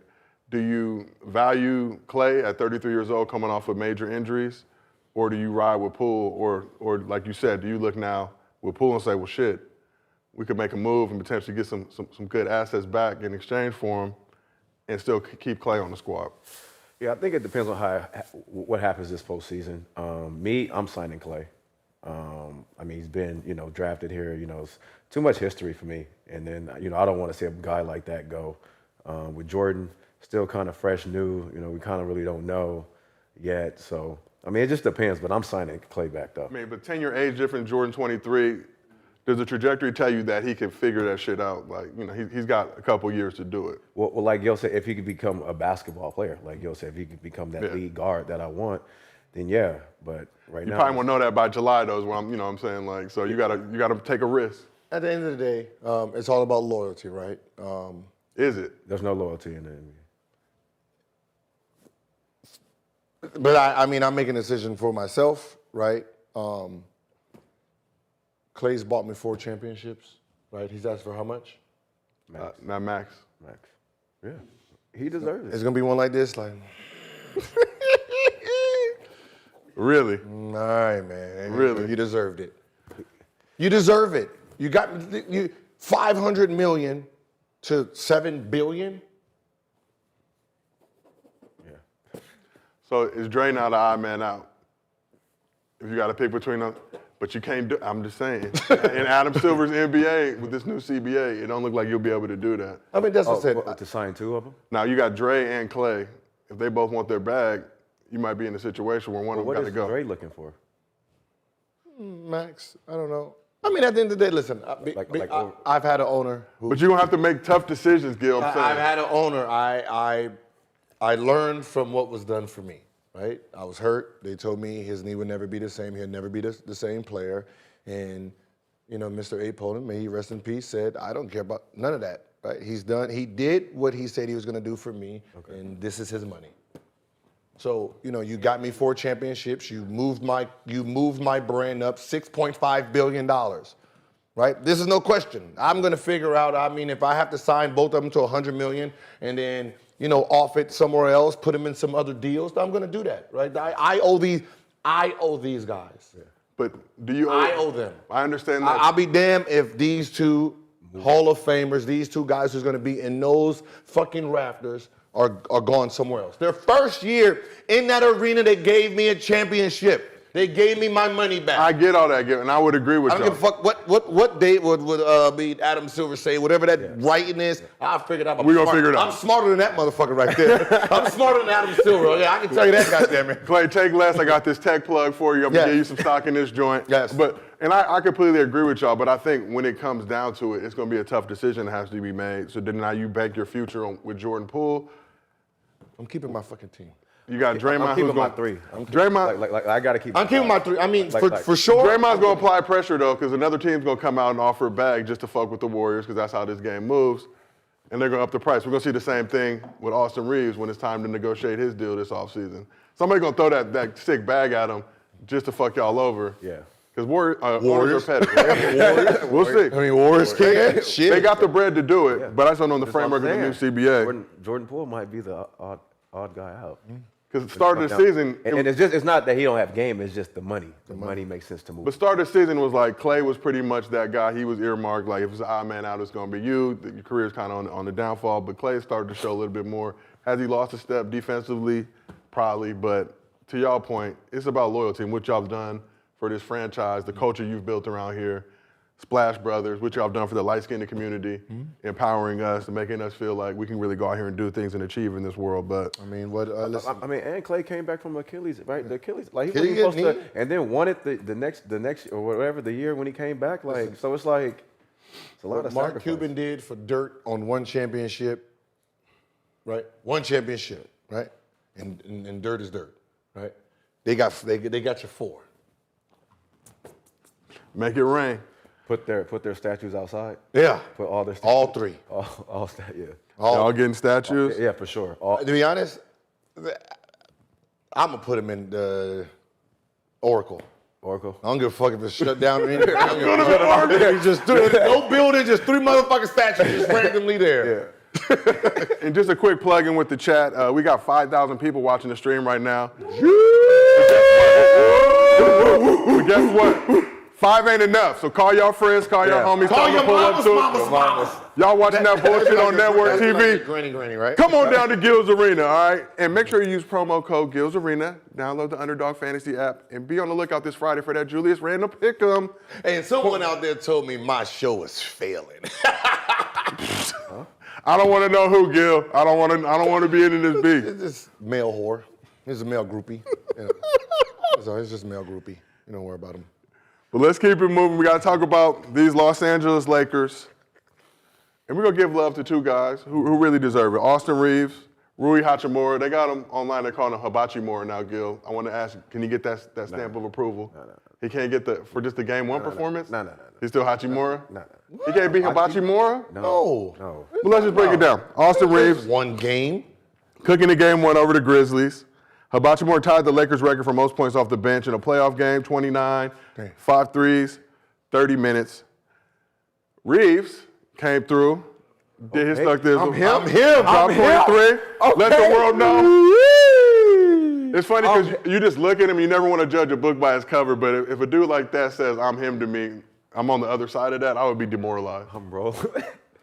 Do you value Klay at 33 years old coming off of major injuries? Or do you ride with Poole? Or like you said, do you look now with Poole and say, well, shit, we could make a move and potentially get some good assets back in exchange for him and still keep Klay on the squad?
Yeah, I think it depends on what happens this postseason. I'm signing Clay. I mean, he's been, drafted here. It's too much history for me. And then, I don't want to see a guy like that go. With Jordan, still kind of fresh, new. We kind of really don't know yet. So, I mean, it just depends. But I'm signing Clay back though.
I mean, but 10-year age difference, Jordan 23. Does the trajectory tell you that he can figure that shit out? Like, he's got a couple years to do it.
Well, like Gil said, if he could become a basketball player, like Gil said, if he could become that lead guard that I want, then yeah. But right now,
you probably won't know that by July, though. Is what I'm saying. Like, so you gotta take a risk.
At the end of the day, it's all about loyalty, right?
Is it?
There's no loyalty in the NBA.
But I mean, I'm making a decision for myself, right? Clay's bought me 4 championships, right? He's asked for how much?
Not Max.
Max. Yeah. He deserves it.
It's gonna be one like this, like.
Really?
All right, man.
Really?
You deserved it. You deserve it. You got you $500 million to $7 billion.
Yeah.
So is Dre now the odd man out? If you got to pick between them, but you can't do. I'm just saying. In Adam Silver's NBA with this new CBA, it don't look like you'll be able to do that.
I mean, that's what I said.
To sign 2 of them?
Now you got Dre and Clay. If they both want their bag, you might be in a situation where one of them got to go.
What is Dre looking for?
Max, I don't know. I mean, at the end of the day, listen, I've had an owner who.
But you're going to have to make tough decisions, Gil.
I've had an owner. I learned from what was done for me, right? I was hurt. They told me his knee would never be the same. He'd never be the same player. And, Mr. A. Poland, may he rest in peace, said, I don't care about none of that, right? He did what he said he was going to do for me, and this is his money. So, you got me 4 championships. You moved my brand up $6.5 billion, right? This is no question. I'm going to figure out, if I have to sign both of them to $100 million and then, off it somewhere else, put them in some other deals, I'm going to do that, right? I owe these guys. Yeah.
But do you
I owe them.
I understand that.
I'll be damned if these 2 Hall of Famers, these 2 guys who's going to be in those fucking rafters are gone somewhere else. Their first year in that arena, they gave me a championship. They gave me my money back.
I get all that, Gil, and I would agree with you.
I don't give a fuck what date would be Adam Silver say, whatever that writing is, I'll figure it out.
We're going to figure it out.
I'm smarter than that motherfucker right there. I'm smarter than Adam Silver. Yeah, I can tell you that, goddammit.
Clay, take less. I got this tech plug for you. I'm going to give you some stock in this joint.
Yes.
And I completely agree with y'all, but I think when it comes down to it, it's going to be a tough decision that has to be made. So then now you bank your future with Jordan Poole.
I'm keeping my fucking team.
You got Draymond.
I'm keeping my 3.
Draymond.
Like I got to keep.
I'm keeping my 3. I mean, for sure.
Draymond's going to apply pressure, though, because another team's going to come out and offer a bag just to fuck with the Warriors, because that's how this game moves. And they're going to up the price. We're going to see the same thing with Austin Reaves when it's time to negotiate his deal this offseason. Somebody's going to throw that sick bag at him just to fuck y'all over.
Yeah.
Because Warriors are petty. We'll see.
I mean, Warriors can't. Shit.
They got the bread to do it, but I just don't know the framework of the new CBA.
Jordan Poole might be the odd guy out.
Because the start of the season,
and it's not that he don't have game. It's just the money. The money makes sense to move.
But start of the season was like Clay was pretty much that guy. He was earmarked. Like if it's an odd man out, it's going to be you. Your career's kind of on the downfall. But Clay started to show a little bit more. Has he lost a step defensively? Probably. But to y'all point, it's about loyalty and what y'all have done for this franchise, the culture you've built around here. Splash Brothers, which y'all have done for the light-skinned community, empowering us and making us feel like we can really go out here and do things and achieve in this world. But
I mean, listen.
I mean, and Clay came back from Achilles, right? The Achilles, like he
Did he
wasn't
get
supposed to, and then won it the next or whatever the year when he came back. Like, so it's like it's a lot of
Mark
sacrifice.
Cuban did for dirt on one championship, right? One championship, right? And dirt is dirt, right? They got your 4.
make it rain.
Put their statues outside.
Yeah.
Put all their
all 3.
Yeah.
Y'all getting statues?
Yeah, for sure.
To be honest, I'm gonna put them in the Oracle. I don't give a fuck if it's shut down or anything. I'm gonna put Oracle. Just no building, just 3 motherfucking statues just randomly there.
Yeah. And just a quick plug in with the chat. We got 5,000 people watching the stream right now. But guess what? 5 ain't enough. So call y'all friends, call y'all homies,
Call
tell them
your
to pull up
mamas,
to
mamas.
Y'all watching that bullshit on network TV?
Granny, right?
Come on down to Gil's Arena, all right? And make sure you use promo code Gil's Arena. Download the Underdog Fantasy app and be on the lookout this Friday for that Julius Randle pick'em.
And someone out there told me my show is failing.
I don't want to know who, Gil. I don't want to be in this beef.
It's just male whore. It's a male groupie. You know. So it's just a male groupie. You don't worry about him.
But let's keep it moving. We got to talk about these Los Angeles Lakers. And we're going to give love to two guys who really deserve it. Austin Reaves, Rui Hachimura. They got him online. They're calling him Hibachi Mura now, Gil. I want to ask, can he get that stamp of approval? No. He can't get for just the game one performance? No. He's still Hachimura? No. He can't be Hibachi Mura?
No.
Well, let's just break it down. Austin Reaves.
One game.
Cooking the game one over the Grizzlies. Hibachi Mura tied the Lakers record for most points off the bench in a playoff game, 29, 5 threes, 30 minutes. Reaves came through, did his stuff this.
I'm him.
Dropped 23. Let the world know. It's funny because you just look at him, you never want to judge a book by its cover, but if a dude like that says, I'm him to me, I'm on the other side of that, I would be demoralized.
Bro.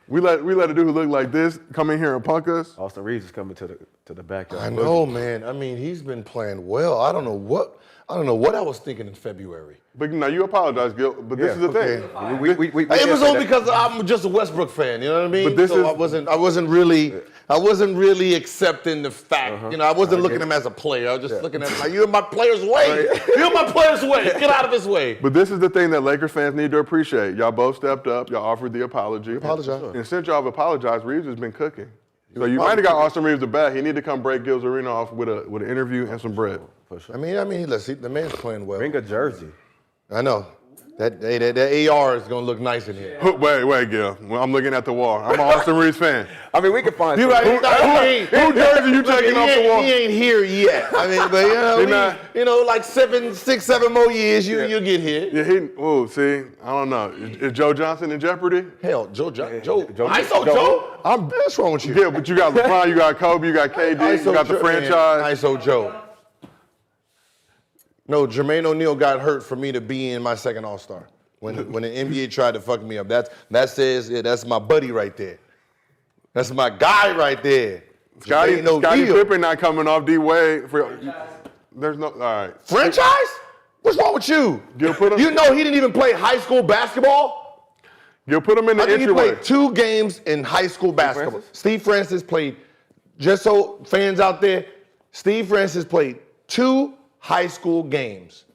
We let a dude who look like this come in here and punk us.
Austin Reaves is coming to the backyard.
I know, man. I mean, he's been playing well. I don't know what I was thinking in February.
But now you apologize, Gil. But this is the thing.
It was only because I'm just a Westbrook fan. You know what I mean?
But this
I wasn't really accepting the fact. You know, I wasn't looking at him as a player. I was just looking at him like, you're in my player's way. You're in my player's way. Get out of his way.
But this is the thing that Lakers fans need to appreciate. Y'all both stepped up. Y'all offered the apology.
Apologize.
And since y'all have apologized, Reaves has been cooking. So you might have got Austin Reaves the bat. He need to come break Gil's Arena off with an interview and some bread.
I mean, listen, the man's playing well.
Bring a jersey.
I know. That AR is gonna look nice in here.
Wait, Gil. Well, I'm looking at the wall. I'm an Austin Reaves fan.
I mean, we can find.
Who
jersey you taking off the wall?
He ain't here yet. I mean, but like 6, 7 more years, you'll get here.
Yeah, see, I don't know. Is Joe Johnson in jeopardy?
Hell, Joe. ISO. What's wrong with you?
Yeah, but you got LeBron, you got Kobe, you got KD, you got the franchise.
ISO Joe. No, Jermaine O'Neal got hurt for me to be in my second All-Star. When the NBA tried to fuck me up. That's my buddy right there. That's my guy right there.
Scottie Pippen not coming off D-Wade. There's no, all right.
Franchise? What's wrong with you? You know he didn't even play high school basketball?
You'll put him in the entryway.
I think he played 2 games in high school basketball. Steve Francis played, just so fans out there, Steve Francis played 2 high school games.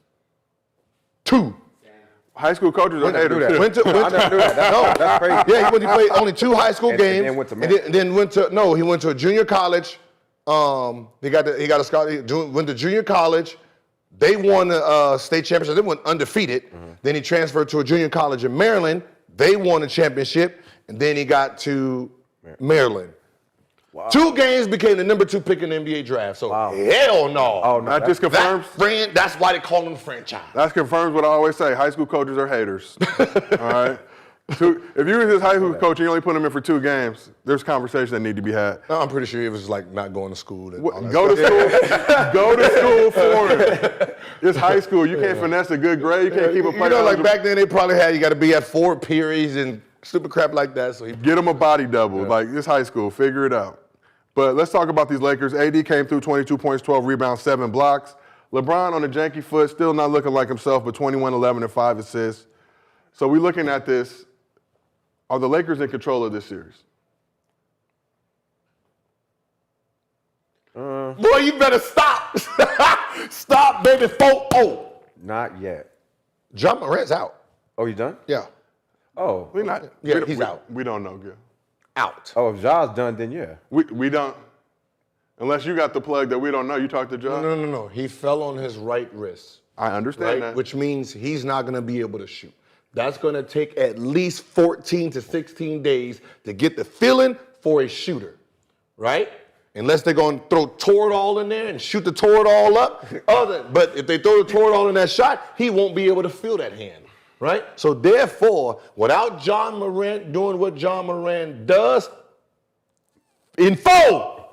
2.
High school coaches are haters.
I never knew that. That's crazy.
Yeah, he played only 2 high school games.
And then went to
he went to a junior college. He got a scholarship. Went to junior college. They won the state championship. They went undefeated. Then he transferred to a junior college in Maryland. They won a championship. And then he got to Maryland. Wow. 2 games became the number 2 pick in the NBA draft. So hell no.
Oh, no. That just confirms.
That's why they call him franchise.
That confirms what I always say. High school coaches are haters. All right. If you were his high school coach and you only put him in for 2 games, there's conversations that need to be had.
No, I'm pretty sure he was like not going to school.
Go to school. Go to school for it. It's high school. You can't finesse a good grade. You can't keep a player.
Like back then they probably had you got to be at 4 periods and stupid crap like that. So
get him a body double. Yeah. Like it's high school. Figure it out. But let's talk about these Lakers. AD came through 22 points, 12 rebounds, 7 blocks. LeBron on a janky foot, still not looking like himself, but 21, 11, and 5 assists. So we're looking at this. Are the Lakers in control of this series?
Boy, you better stop. Stop, baby. 4-0.
Not yet.
John Morant's out.
Oh, you done?
Yeah.
Oh.
He's out.
We don't know, Gil.
Out.
Oh, if Ja's done, then yeah.
We don't. Unless you got the plug that we don't know. You talked to Ja?
No. He fell on his right wrist.
I understand that.
Which means he's not going to be able to shoot. That's going to take at least 14 to 16 days to get the feeling for a shooter, right? Unless they're going to throw Toradol in there and shoot the Toradol up. But if they throw the Toradol in that shot, he won't be able to feel that hand. Right? So therefore, without John Morant doing what John Morant does, in 4.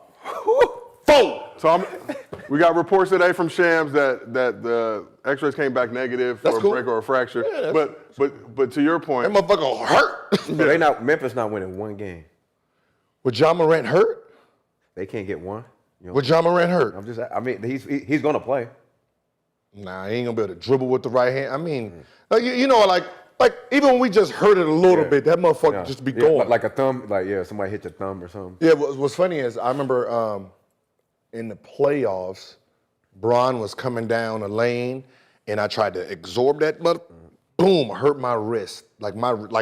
So we got reports today from Shams that the X-rays came back negative for
That's
a
cool.
break or a fracture.
Yeah,
but to your point,
That motherfucker hurt.
Memphis not winning one game.
Would John Morant hurt?
They can't get one. You know,
Would John Morant hurt?
I mean, he's gonna play.
Nah, he ain't gonna be able to dribble with the right hand. I mean, like you know, like even when we just hurt it a little bit, that motherfucker just be going.
Like a thumb, somebody hit your thumb or something.
Yeah, what's funny is I remember in the playoffs, Bron was coming down a lane, and I tried to absorb that boom, hurt my wrist. Like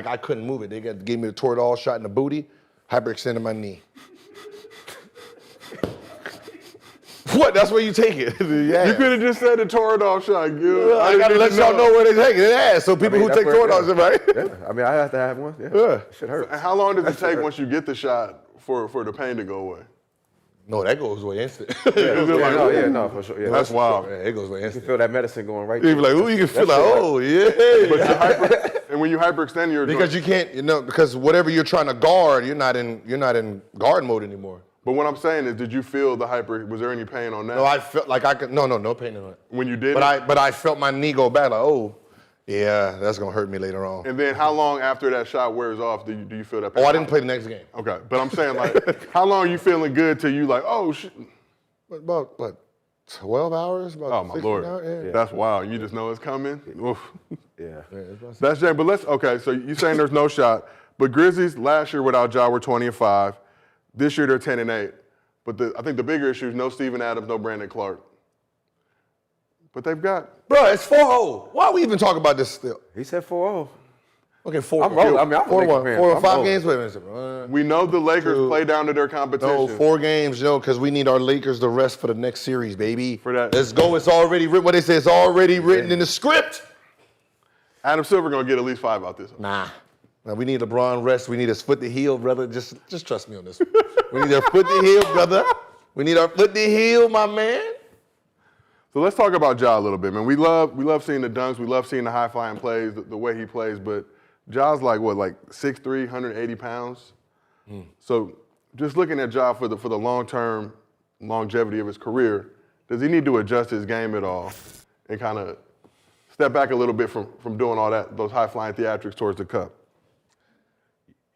I couldn't move it. They gave me the Toradol shot in the booty, hyperextended my knee. What? That's where you take it. Yeah.
you could have just said the Toradol shot, Gil.
I gotta let y'all know where they take it. Yeah, so people who take Toradol, right?
Yeah. I mean, I have to have one. Yeah. It should hurt.
And how long does it take once you get the shot for the pain to go away?
No, that goes away instant.
For sure.
Yeah,
That's wild.
Yeah, it goes away
You
instant.
feel that medicine going right
You
there.
be like, ooh, you can feel like, oh, yeah.
And when you hyperextend your
Because you can't, because whatever you're trying to guard, you're not in guard mode anymore.
But what I'm saying is, did you feel the hyper? Was there any pain on that?
No, I felt like I could. No pain on it.
When you did
But I felt my knee go back. Like, oh, yeah, that's gonna hurt me later on.
And then how long after that shot wears off do you feel that pain?
Oh, I didn't play the next game.
Okay, but I'm saying like, how long are you feeling good till you like, oh shit?
About what? 12 hours? About
Oh my
16
lord,
hours? Yeah.
that's wild. You just know it's coming. Oof.
Yeah.
That's James. But okay. So you saying there's no shot? But Grizzlies last year without Ja were 20-5. This year they're 10-8. But I think the bigger issue is no Steven Adams, no Brandon Clark. But they've got.
Bro, it's 4-0. Why are we even talking about this still?
He said 4-0.
Okay, 4.
I'm rolling. I mean, I'm a
4-1.
Laker fan.
4 or
I'm
5
rolling.
games. Wait a minute.
We know the Lakers
Two.
play down to their competition.
No, 4 games, because we need our Lakers to rest for the next series, baby.
For that.
Let's go. It's already written. What they say, it's already written in the script.
Adam Silver gonna get at least 5 out this one.
Nah. Now, we need LeBron rest. We need his foot to heal, brother. Just trust me on this one. We need our foot to heal, brother. We need our foot to heal, my man.
So let's talk about Ja a little bit, man. We love seeing the dunks. We love seeing the high-flying plays, the way he plays. But Ja's like 6'3", 180 pounds. So just looking at Ja for the long-term longevity of his career, does he need to adjust his game at all and kind of step back a little bit from doing all those high-flying theatrics towards the cup?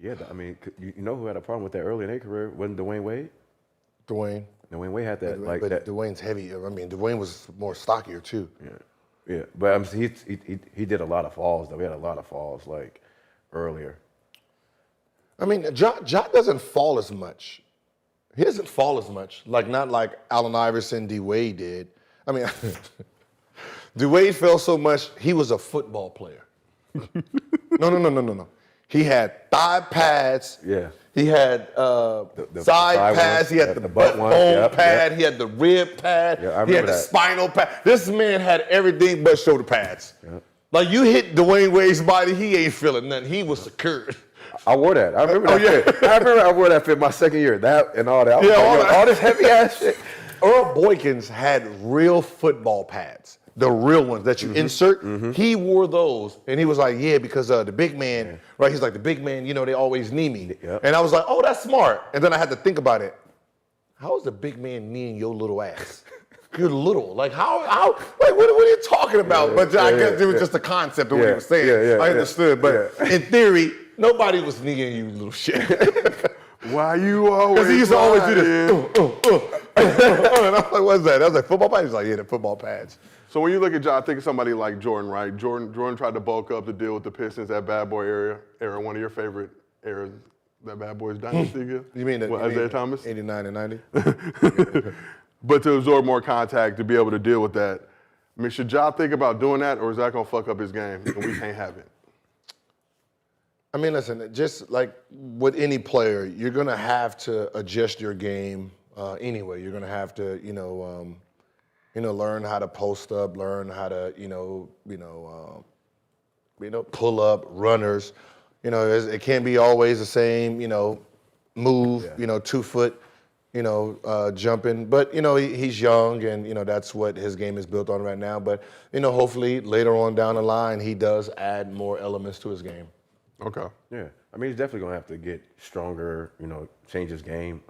Yeah, I mean, you know who had a problem with that early in their career? Wasn't Dwayne Wade?
Dwayne.
Dwayne Wade had that,
But
that.
Dwayne's heavy. I mean, Dwayne was more stockier, too.
Yeah. But he did a lot of falls, though. He had a lot of falls, like, earlier.
I mean, Ja doesn't fall as much. He doesn't fall as much. Not like Allen Iverson, D-Wade did. I mean, D-Wade fell so much, he was a football player. No. He had thigh pads.
Yeah.
He had side pads. He had the butt bone pad.
Yep.
He had the rib pad.
Yeah, I
he had
remember
the
that.
spinal pad. This man had everything but shoulder pads.
Yep.
Like, you hit Dwayne Wade's body, he ain't feeling nothing. He was secured.
I wore that. I remember that fit. I remember I wore that fit my second year. That and all that.
Yeah,
All this heavy ass shit.
Earl Boykins had real football pads, the real ones that you insert. He wore those, and he was like, yeah, because the big man, right? He's like, the big man, they always knee me.
Yep.
And I was like, oh, that's smart. And then I had to think about it. How is the big man kneeing your little ass? You're little. Like, how like, what are you talking about? But I guess it was just the concept of what he was saying. I understood. But in theory, nobody was kneeing you, little shit.
Why you always?
Because he used to always do this.
lying?
And I was like, what's that? I was like, football pads? He's like, yeah, the football pads.
So when you look at Ja, I think of somebody like Jordan, right? Jordan tried to bulk up to deal with the Pistons, that bad boy era, one of your favorite eras, that bad boys dynasty. Gil?
You mean
Isaiah Thomas?
89 and 90?
But to absorb more contact, to be able to deal with that. I mean, should Ja think about doing that, or is that going to fuck up his game and we can't have it?
I mean, listen, just like with any player, you're going to have to adjust your game anyway. You're going to have to, learn how to post up, learn how to, pull up runners. It can't be always the same, move, 2 foot, jumping. But, he's young and, that's what his game is built on right now. But, hopefully later on down the line, he does add more elements to his game.
Okay.
Yeah. I mean, he's definitely going to have to get stronger, change his game.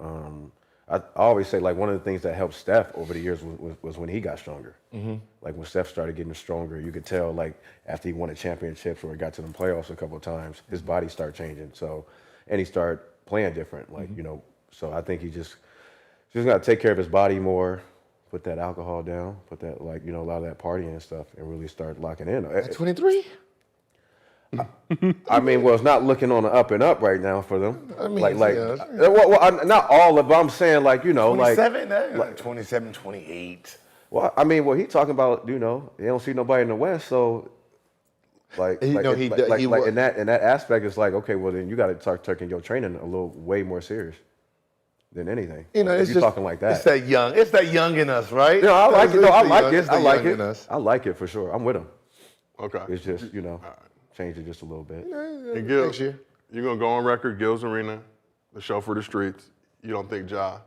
I always say like one of the things that helped Steph over the years was when he got stronger. Like when Steph started getting stronger, you could tell like after he won a championship or he got to the playoffs a couple of times, his body started changing. So, and he started playing different. Like so I think he just got to take care of his body more, put that alcohol down, put that a lot of that partying and stuff, and really start locking in.
At 23?
I mean, well, it's not looking on the up and up right now for them.
I mean,
not all of them. I'm saying,
27? Like 27, 28.
Well, I mean, he talking about, they don't see nobody in the West, so, in that aspect, it's like, okay, well, then you got to start taking your training a little way more serious than anything.
It's
you're talking like that.
It's that young in us, right?
I like it. I like it for sure. I'm with him.
Okay.
It's just, change it just a little bit.
And Gil, you're going to go on record, Gil's Arena, the show for the streets. You don't think Ja?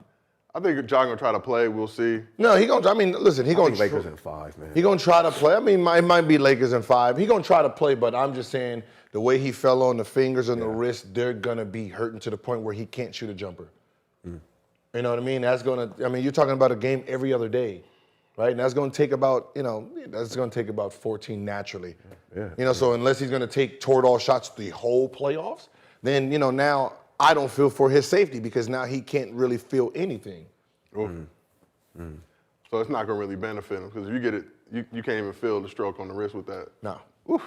I think Ja going to try to play. We'll see.
No, listen, he going to
Lakers in 5, man.
He going to try to play. I mean, it might be Lakers in 5. He going to try to play, but I'm just saying the way he fell on the fingers and the wrist, they're going to be hurting to the point where he can't shoot a jumper. You know what I mean? You're talking about a game every other day, right? And that's going to take about, 14 naturally. Yeah. So unless he's going to take toward-all shots the whole playoffs, then, now I don't feel for his safety because now he can't really feel anything.
So it's not going to really benefit him because if you get it, you can't even feel the stroke on the wrist with that.
No.
Oof.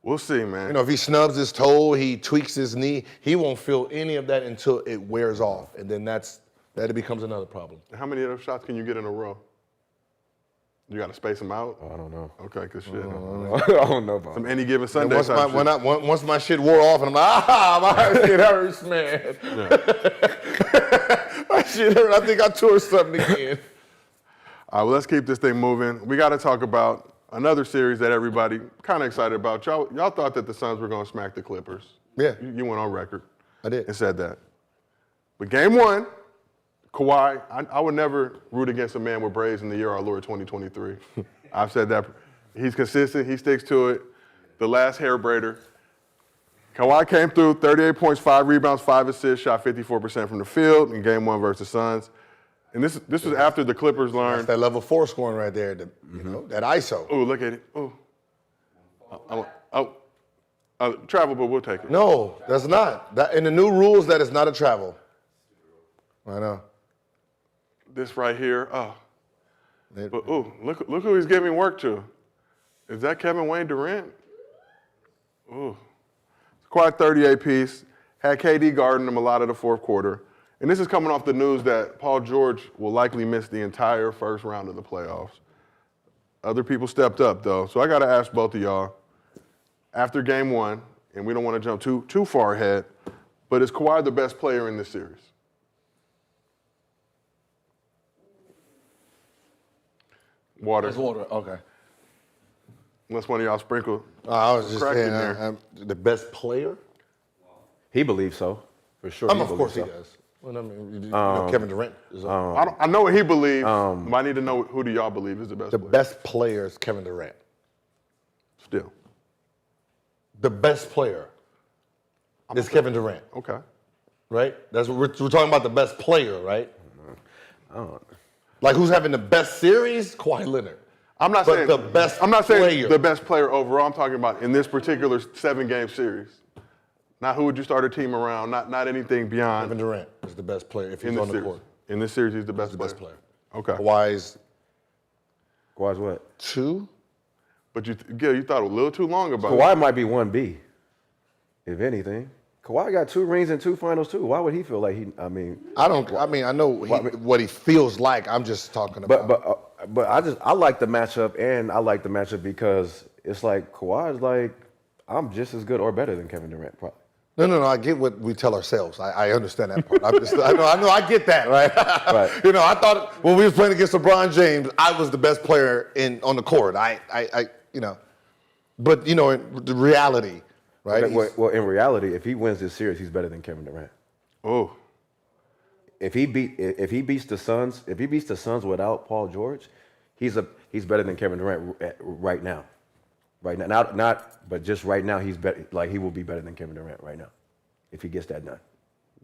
We'll see, man.
If he snubs his toe, he tweaks his knee, he won't feel any of that until it wears off. And then that it becomes another problem.
How many of those shots can you get in a row? You got to space them out?
Oh, I don't know.
Okay, good shit.
I don't know about
Some any given Sunday
once my shit wore off and I'm like, my shit hurts, man. My shit hurt. I think I tore something again.
All right, well, let's keep this thing moving. We got to talk about another series that everybody kind of excited about. Y'all thought that the Suns were going to smack the Clippers.
Yeah.
You went on record.
I did.
And said that. But game one, Kawhi, I would never root against a man with braids in the year our Lord 2023. I've said that. He's consistent. He sticks to it. The last hair braider. Kawhi came through, 38 points, 5 rebounds, 5 assists, shot 54% from the field in game one versus Suns. And this was after the Clippers learned.
That's that level 4 scoring right there, that ISO.
Oh, look at it. Travel, but we'll take it.
No, that's not. In the new rules, that is not a travel. I know.
This right here, but look who he's giving work to. Is that Kevin Wayne Durant? Quite 38 piece. Had KD guarding him a lot of the fourth quarter. And this is coming off the news that Paul George will likely miss the entire first round of the playoffs. Other people stepped up, though. So I got to ask both of y'all, after game one, and we don't want to jump too far ahead, but is Kawhi the best player in this series? Water.
It's water, okay.
Unless one of y'all sprinkle.
I was just
crack in
saying,
there.
The best player?
He believes so, for sure.
Of course he does. Well, I mean, Kevin Durant is
I know what he believes, but I need to know who do y'all believe is the best player?
The best player is Kevin Durant.
Still.
The best player is Kevin Durant.
Okay.
Right? That's what we're talking about, the best player, right?
I don't.
Like who's having the best series? Kawhi Leonard.
I'm not
But
saying
the best
I'm not saying
player.
the best player overall. I'm talking about in this particular 7-game series. Not who would you start a team around. Not anything beyond.
Kevin Durant is the best player if he's
in
on
this
the
series.
court.
In this series, he's the best
He's the best player.
Okay.
Kawhi's
what?
2.
But Gil, you thought a little too long about it.
Kawhi might be 1B, if anything. Kawhi got 2 rings and 2 finals too. Why would he feel like
I know what he feels like. I'm just talking about.
But I like the matchup, and I like the matchup because it's like Kawhi's like, I'm just as good or better than Kevin Durant, probably.
No. I get what we tell ourselves. I understand that part. I know. I get that, right?
Right.
I thought when we was playing against LeBron James, I was the best player on the court. But in the reality, right?
Well, in reality, if he wins this series, he's better than Kevin Durant.
Oh.
If he beats the Suns without Paul George, he's better than Kevin Durant right now. Right now, but just right now, he's better. Like he will be better than Kevin Durant right now, if he gets that done.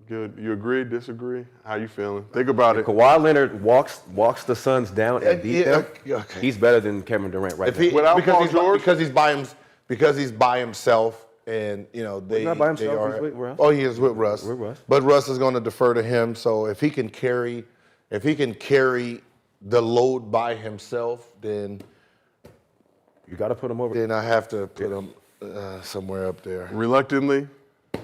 Good. You agree, disagree? How you feeling? Think about it.
Kawhi Leonard walks the Suns down and beat them.
Okay.
He's better than Kevin Durant right now.
Without Paul George?
Because he's by himself, and
He's not by himself, he's with Russ.
Oh, he is with Russ.
With Russ.
But Russ is going to defer to him. So if he can carry the load by himself, then
You got to put him over.
I have to put him somewhere up there.
Reluctantly?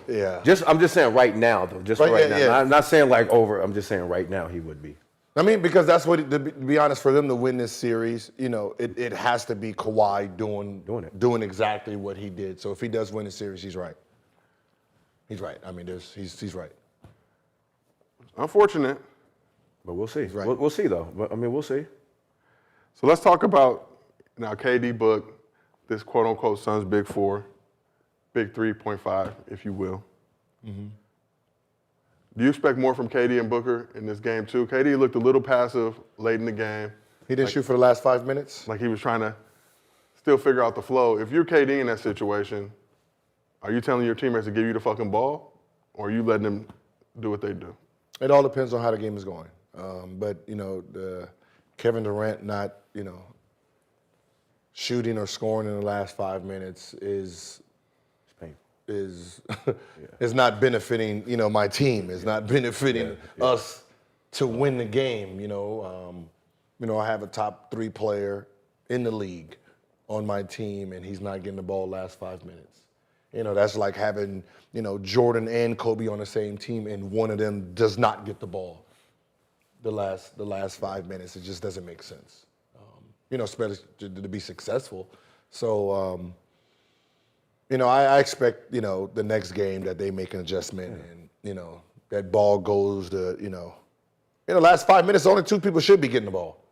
Yeah.
I'm just saying right now, though. Just
Right,
right
yeah,
now.
yeah.
I'm not saying like over. I'm just saying right now he would be.
I mean, because that's what, to be honest, for them to win this series, it has to be Kawhi doing exactly what he did. So if he does win the series, he's right. He's right. I mean, he's right.
Unfortunate.
But we'll see.
Right.
We'll see, though. But, I mean, we'll see.
So let's talk about now KD booked this quote-unquote Suns Big Four, Big 3.5, if you will.
Mm-hmm.
Do you expect more from KD and Booker in this game, too? KD looked a little passive late in the game.
He didn't shoot for the last 5 minutes?
Like he was trying to still figure out the flow. If you're KD in that situation, are you telling your teammates to give you the fucking ball, or are you letting them do what they do?
It all depends on how the game is going. But the Kevin Durant not, shooting or scoring in the last 5 minutes is not benefiting, my team. It's not benefiting us to win the game. I have a top 3 player in the league on my team, and he's not getting the ball last 5 minutes. That's like having, Jordan and Kobe on the same team, and one of them does not get the ball the last 5 minutes. It just doesn't make sense, especially to be successful. So, I expect, the next game that they make an adjustment and, that ball goes to, in the last 5 minutes, only 2 people should be getting the ball.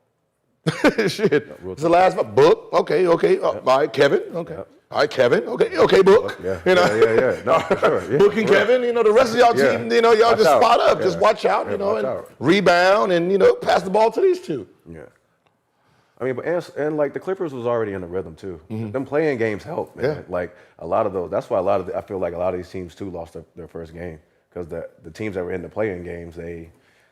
Shit. It's the last Book. Okay. All right, Kevin. Okay.
Yep.
All right, Kevin. Okay, Book.
Yeah. Yeah. No, for sure. Yeah.
Book and Kevin, the rest of y'all team, y'all
Watch
just
out.
spot up.
Yeah.
Just watch out,
Watch
and
out.
rebound and, pass the ball to these 2.
Yeah. I mean, but and like the Clippers was already in the rhythm too. Them playing games help, man.
Yeah.
Like a lot of those. That's why I feel like a lot of these teams too lost their first game because the teams that were in the playing games they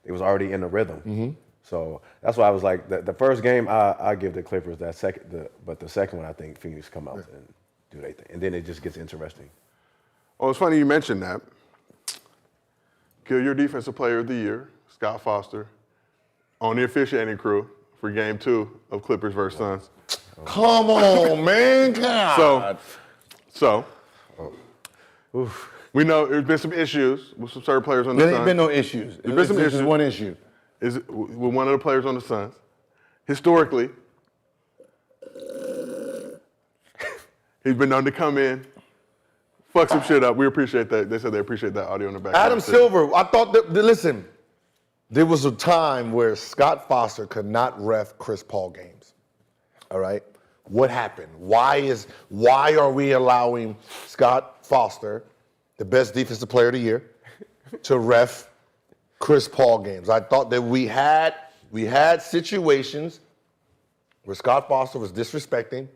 was already in the rhythm. So that's why I was like the first game I give the Clippers that second, but the second one I think Phoenix come out and do their thing, and then it just gets interesting.
Oh, it's funny you mentioned that. Gil, your Defensive Player of the Year, Scott Foster, on the officiating crew for Game 2 of Clippers versus Suns.
Come on, man. God.
So, we know there's been some issues with some certain players on the Suns.
There ain't been no issues.
There's been some
This
issues.
is one issue.
Is with one of the players on the Suns. Historically, he's been known to come in, fuck some shit up. We appreciate that. They said they appreciate that audio in the back.
Adam Silver, I thought listen, there was a time where Scott Foster could not ref Chris Paul games. All right? What happened? Why are we allowing Scott Foster, the best defensive player of the year, to ref Chris Paul games? I thought that we had situations where Scott Foster was disrespecting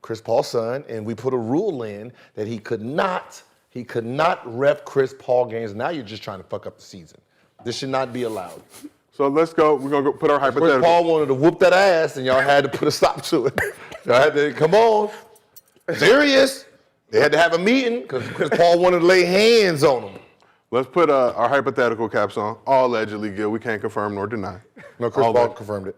Chris Paul's son, and we put a rule in that he could not ref Chris Paul games. Now you're just trying to fuck up the season. This should not be allowed.
So let's go. We're gonna go put our
Chris
hypothetical.
Paul wanted to whoop that ass, and y'all had to put a stop to it. Y'all had to come on, serious. They had to have a meeting because Chris Paul wanted to lay hands on him.
Let's put our hypothetical caps on. All allegedly, Gil. We can't confirm nor deny.
No, Chris Paul confirmed it.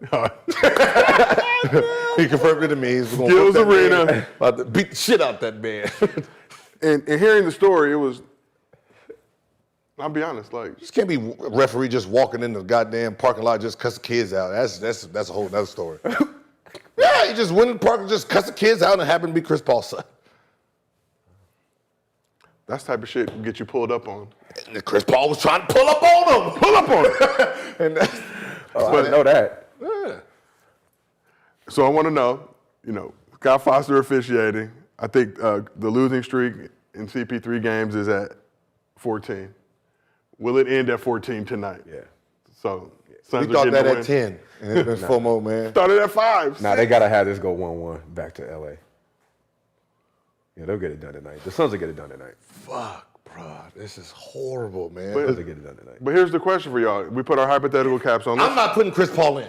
He confirmed it to me. He's gonna
Gil's
whoop that
Arena.
man. About to beat the shit out that man.
And hearing the story, it was. I'll be honest, like
Just can't be a referee just walking in the goddamn parking lot just cuss the kids out. That's a whole other story. Yeah, he just went in the park and just cussed the kids out and it happened to be Chris Paul's son.
that's the type of shit can get you pulled up on.
And Chris Paul was trying to pull up on him. Pull up on him. And that's,
I didn't know that.
yeah.
So I want to know, Scott Foster officiating. I think the losing streak in CP3 games is at 14. Will it end at 14 tonight?
Yeah.
So
We
Suns are
thought
getting
that
the
at
win.
10. And it's been FOMO, man.
Started at 5.
Nah, they gotta have this go 1-1 back to LA. Yeah, they'll get it done tonight. The Suns will get it done tonight.
Fuck, Bruh, this is horrible, man.
But-
To get it done tonight.
But here's the question for y'all. We put our hypothetical caps on.
I'm not putting Chris Paul in.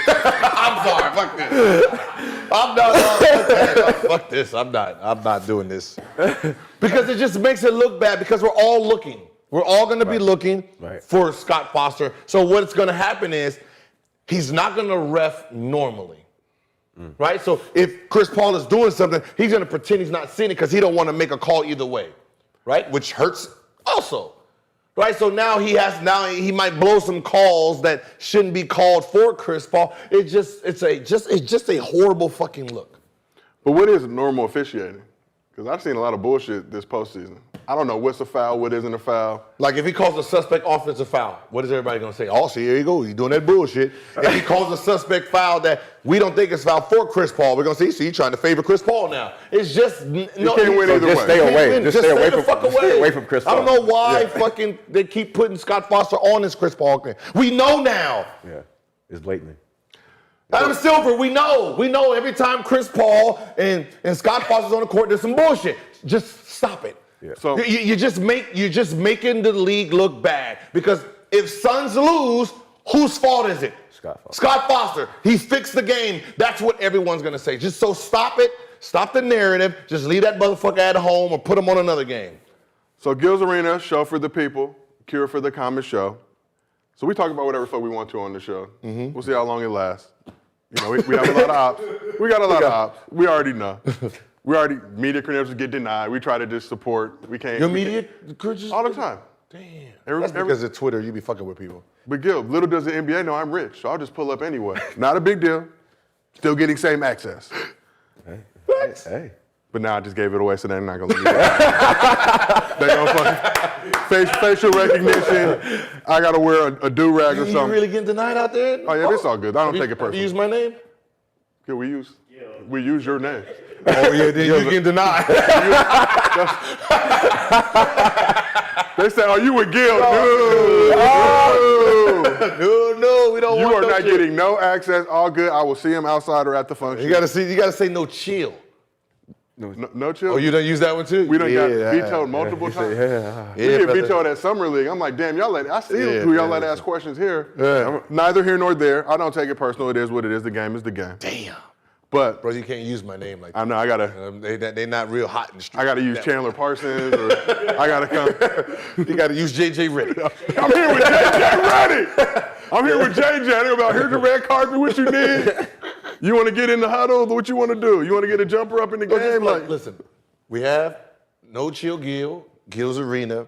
I'm sorry, fuck this. I'm not. Fuck this. I'm not doing this. Because it just makes it look bad because we're all looking. We're all going to be looking for Scott Foster. So what's going to happen is he's not going to ref normally. Right? So if Chris Paul is doing something, he's going to pretend he's not seeing it because he don't want to make a call either way. Right? Which hurts also. Right? So now he might blow some calls that shouldn't be called for Chris Paul. It's just a horrible fucking look.
But what is normal officiating? Because I've seen a lot of bullshit this postseason. I don't know what's a foul, what isn't a foul.
Like if he calls a suspect offensive foul, what is everybody gonna say? Oh, see, here you go, he's doing that bullshit. If he calls a suspect foul that we don't think is foul for Chris Paul, we're gonna see, he's trying to favor Chris Paul now. It's just
You can't win either
Just
way.
stay away. Just stay away
the fuck
from. Stay away from Chris Paul.
I don't know why fucking they keep putting Scott Foster on this Chris Paul thing. We know now.
Yeah, it's blatantly.
Adam Silver, we know. We know every time Chris Paul and Scott Foster's on the court, there's some bullshit. Just stop it.
Yeah.
So
You're just making the league look bad. Because if Suns lose, whose fault is it?
Scott Foster.
Scott Foster. He fixed the game. That's what everyone's gonna say. Just so stop it. Stop the narrative. Just leave that motherfucker at home or put him on another game.
So Gil's Arena, show for the people, cure for the common show. So we talk about whatever the fuck we want to on the show. We'll see how long it lasts. You know, we have a lot of ops. We got a lot of ops. We already know. Media credentials get denied. We try to just support. We can't.
Your
we
media
can't- all the time.
Damn. That's because of Twitter. You be fucking with people.
But Gil, little does the NBA know I'm rich, so I'll just pull up anyway. Not a big deal. Still getting same access.
Hey.
But now I just gave it away, so they're not gonna leave it. They gonna fucking facial recognition. I gotta wear a do-rag or
You
something.
really getting denied out there?
Oh yeah, it's all good. I don't take it
You
personally.
use my name?
Yeah, we use your name.
Oh yeah, then you get denied.
They say, "Oh, you with Gil?" No.
No, we don't
You
want
are
no
not
shit.
getting no access. All good. I will see him outside or at the function.
You gotta say no chill.
no chill.
Oh, you don't use that one too?
We done got
Yeah.
vetoed multiple times.
Yeah,
We get
brother.
vetoed at Summer League. I'm like, damn, I see
Yeah,
who y'all
yeah.
let ask questions here.
Yeah.
Neither here nor there. I don't take it personal. It is what it is. The game is the game.
Damn.
But
Bro, you can't use my name like that.
I know I gotta
They not real hot in the street.
I gotta use Chandler Parsons or I gotta come.
You gotta use JJ Redick.
I'm here with JJ Ready. I'm here with JJ. They're about here's the red carpet. What you need? You want to get in the huddle? What you want to do? You want to get a jumper up in the game? Like,
Listen, we have no chill Gil's Arena,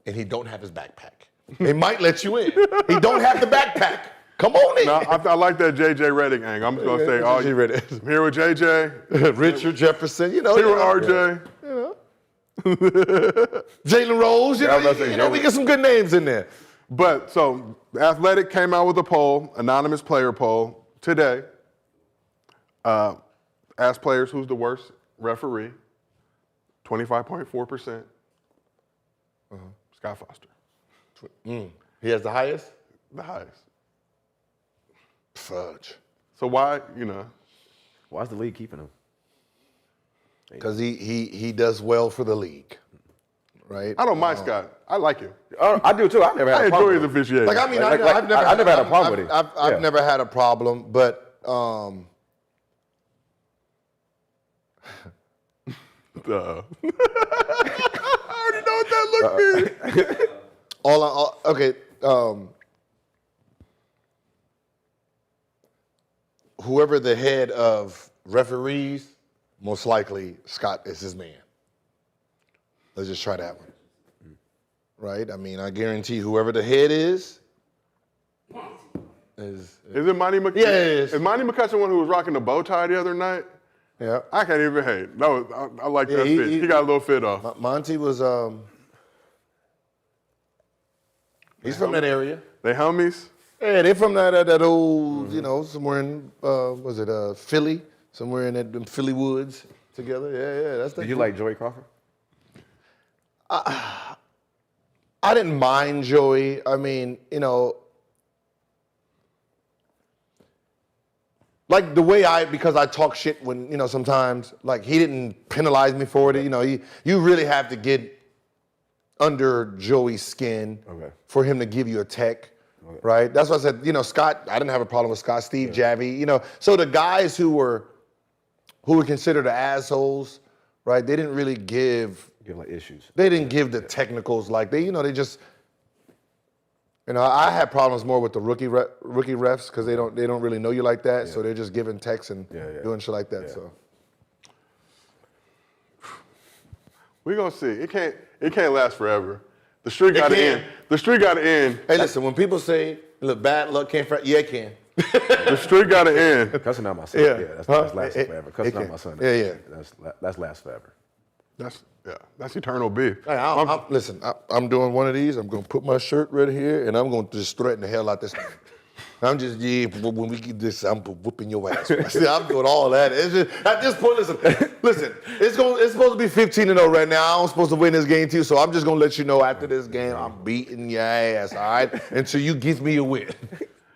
and he don't have his backpack. They might let you in. He don't have the backpack. Come on in.
no, I like that JJ Redick angle. I'm just gonna say, oh,
JJ Redick.
I'm here with JJ.
Richard Jefferson, you know.
Here with RJ.
Jalen Rose, you
Yeah, I was about to say
know, we get some good names in there.
But so Athletic came out with a poll, anonymous player poll today. Asked players who's the worst referee. 25.4%. Scott Foster,
He has the highest?
the highest.
Fudge.
So why,
Why's the league keeping him?
Because he does well for the league, right?
I don't mind Scott. I like him.
I do too. I never had
I
a problem.
enjoy his officiating.
Like, I mean,
Like,
I've never
I never had a problem with him.
I've
Yeah.
never had a problem, but
I already know what that look means.
okay. Whoever the head of referees, most likely Scott is his man. Let's just try that one. Right? I mean, I guarantee whoever the head is.
Is it Monty McCutcheon?
Yeah, it is.
Is Monty McCutcheon the one who was rocking the bow tie the other night?
Yeah.
I can't even hate. No, I like that
he-
fit.
he-
He got a little fit off.
Monty was he's from that area.
They homies.
Yeah, they're from that old, somewhere in Philly, somewhere in them Philly woods together. Yeah, that's that.
Did you like Joey Crawford?
I didn't mind Joey. I mean, like the way because I talk shit when, sometimes, like he didn't penalize me for it. You really have to get under Joey's skin
Okay.
for him to give you a tech, right? That's why I said, Scott, I didn't have a problem with Scott, Steve, Javi, So the guys who were considered the assholes, right, they didn't really give
like issues.
They didn't give the technicals like they just. I had problems more with the rookie refs because they don't really know you like that, so they're just giving techs and doing shit like that. So
We're gonna see. It can't last forever. The streak got to end. The streak got to end.
Hey, listen, when people say, "Look, bad luck can't," it can.
The streak got to end.
Cussing out my son.
Yeah.
That's lasting forever. Cussing out my son.
Yeah.
That's last forever.
That's eternal beef.
Hey, listen, I'm doing one of these. I'm gonna put my shirt right here, and I'm gonna just threaten the hell out this. I'm just when we get this, I'm whooping your ass. See, I'm doing all that. It's just, at this point, listen. It's supposed to be 15-0 right now. I'm supposed to win this game too, so I'm just gonna let you know after this game, I'm beating your ass, all right? Until you give me a win.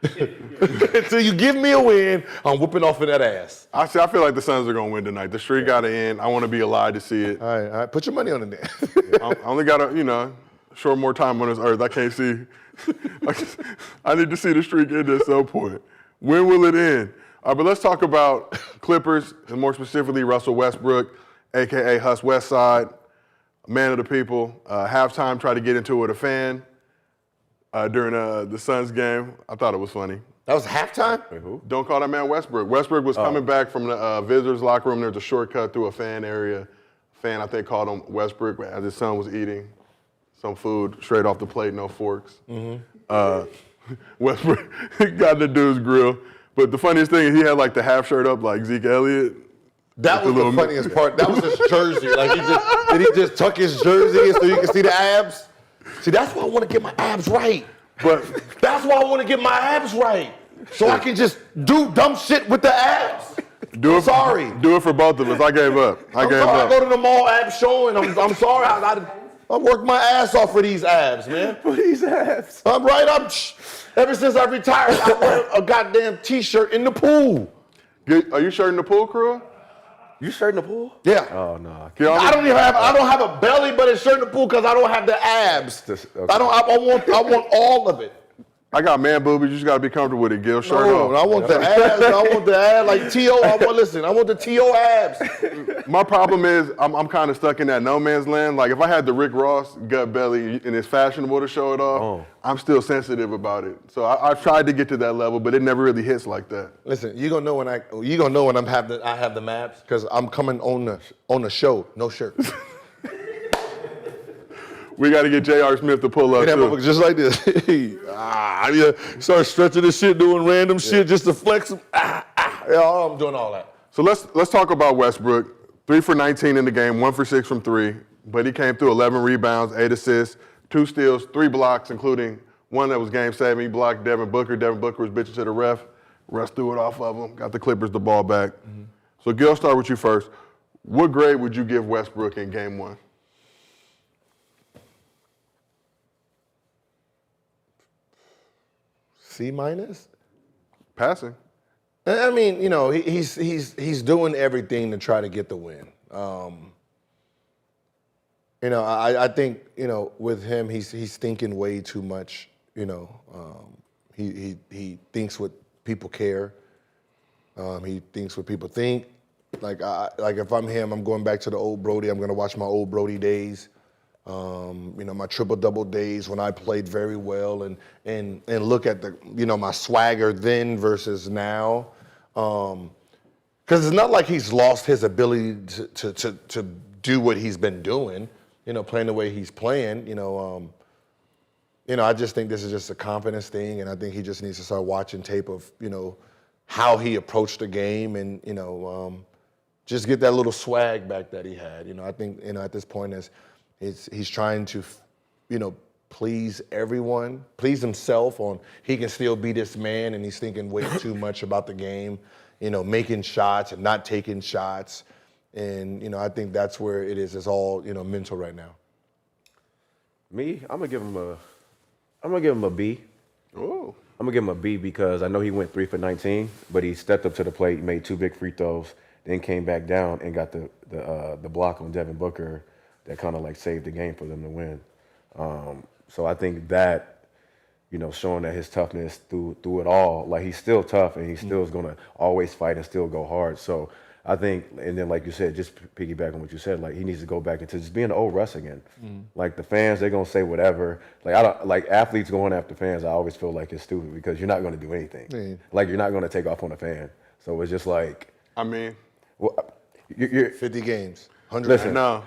Until you give me a win, I'm whooping off of that ass.
I feel like the Suns are gonna win tonight. The streak got to end. I want to be alive to see it.
All right. Put your money on it then.
I only got short more time on this earth. I can't see. I need to see the streak end at some point. When will it end? All right, but let's talk about Clippers, and more specifically Russell Westbrook, a.k.a. Huss Westside, man of the people. Halftime, tried to get into it with a fan during the Suns game. I thought it was funny.
That was halftime?
Wait, who?
Don't call that man Westbrook. Westbrook was coming back from the visitors' locker room. There's a shortcut through a fan area. Fan, I think, called him Westbrook as his son was eating some food straight off the plate, no forks. Westbrook got the dude's grill. But the funniest thing is he had like the half shirt up like Zeke Elliott.
That was the funniest part. That was his jersey. Like did he just tuck his jersey so you can see the abs? See, that's why I want to get my abs right.
But
that's why I want to get my abs right. So I can just do dumb shit with the abs.
do it for both of us. I gave up. I
go to the mall, abs showing. I'm sorry. I worked my ass off for these abs, man.
For these abs.
I'm right. Ever since I retired, I wear a goddamn t-shirt in the pool.
Are you shirting the pool crew?
You shirt in the pool?
Yeah.
Oh no.
I don't have a belly, but it's shirt in the pool because I don't have the abs.
Okay.
I want all of it.
I got man boobies. You just gotta be comfortable with it. Gil, shirt off.
I want the abs. I want the abs like T.O. I want the T.O. abs.
My problem is I'm kind of stuck in that no man's land. Like if I had the Rick Ross gut belly and it's fashionable to show it off, I'm still sensitive about it. So I've tried to get to that level, but it never really hits like that.
Listen, you gonna know when I have the maps because I'm coming on the show, no shirt.
We got to get J.R. Smith to pull up too.
Just like this. Start stretching this shit, doing random shit just to flex them. I'm doing all that.
So let's talk about Westbrook. 3 for 19 in the game, 1 for 6 from 3. But he came through 11 rebounds, 8 assists, 2 steals, 3 blocks, including one that was game-saving. He blocked Devin Booker. Devin Booker was bitching to the ref. Russ threw it off of him, got the Clippers the ball back. So Gil, start with you first. What grade would you give Westbrook in game 1?
C-?
Passing.
I mean, he's doing everything to try to get the win. I think, with him, he's thinking way too much. He thinks what people care. He thinks what people think. Like if I'm him, I'm going back to the old Brody. I'm gonna watch my old Brody days. My triple-double days when I played very well and look at my swagger then versus now. Because it's not like he's lost his ability to do what he's been doing, playing the way he's playing. I just think this is just a confidence thing, and I think he just needs to start watching tape of, how he approached the game and, just get that little swag back that he had. I think, at this point he's trying to, please everyone, please himself on he can still be this man, and he's thinking way too much about the game, making shots and not taking shots. And, I think that's where it is. It's all, mental right now.
Me, I'm gonna give him a B.
Oh.
I'm gonna give him a B because I know he went 3 for 19, but he stepped up to the plate, made 2 big free throws, then came back down and got the block on Devin Booker that kind of like saved the game for them to win. So I think that, showing that his toughness through it all, like he's still tough and he still is gonna always fight and still go hard. So I think, and then like you said, just piggyback on what you said, like he needs to go back into just being the old Russ again. Like the fans, they're gonna say whatever. Like I don't like athletes going after fans. I always feel like it's stupid because you're not gonna do anything. Like you're not gonna take off on a fan. So it's just like,
I mean,
you're
50 games. 100.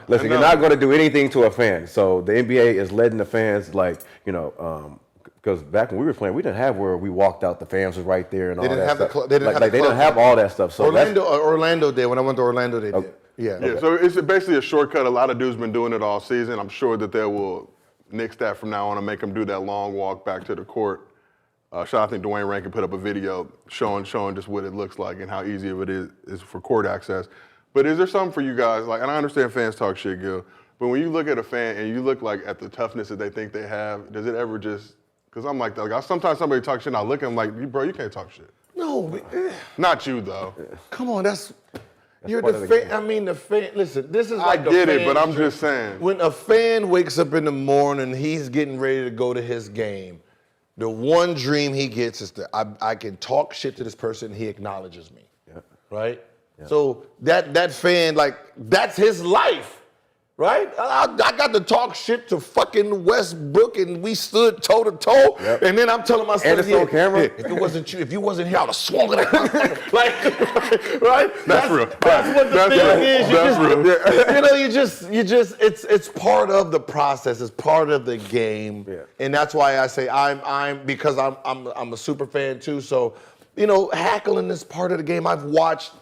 Listen, you're not going to do anything to a fan. So the NBA is letting the fans, because back when we were playing, we didn't have where we walked out, the fans was right there and all that stuff. They didn't have all that stuff. So
Orlando did. When I went to Orlando, they did.
Yeah, so it's basically a shortcut. A lot of dudes been doing it all season. I'm sure that they will nix that from now on and make them do that long walk back to the court. I think Dwayne Rankin put up a video showing just what it looks like and how easy it is for court access. But is there something for you guys, and I understand fans talk shit, Gil, but when you look at a fan and you look at the toughness that they think they have, does it ever just, because I'm like that, sometimes somebody talks shit and I look at them like, bro, you can't talk shit.
No.
Not you, though.
Come on, you're the fan. I mean, the fan, listen, this is like
I get it, but I'm just saying.
When a fan wakes up in the morning, he's getting ready to go to his game. The one dream he gets is that I can talk shit to this person and he acknowledges me, right? Yeah. So that fan, that's his life, right? I got to talk shit to fucking Westbrook and we stood toe to toe, and then I'm telling myself,
and it's on camera.
If it wasn't you, if you wasn't here, I would have swung it at right?
That's real.
That's what the thing is.
You just,
it's part of the process. It's part of the game, and that's why I say I'm because I'm a super fan too. So, heckling is part of the game. I've watched.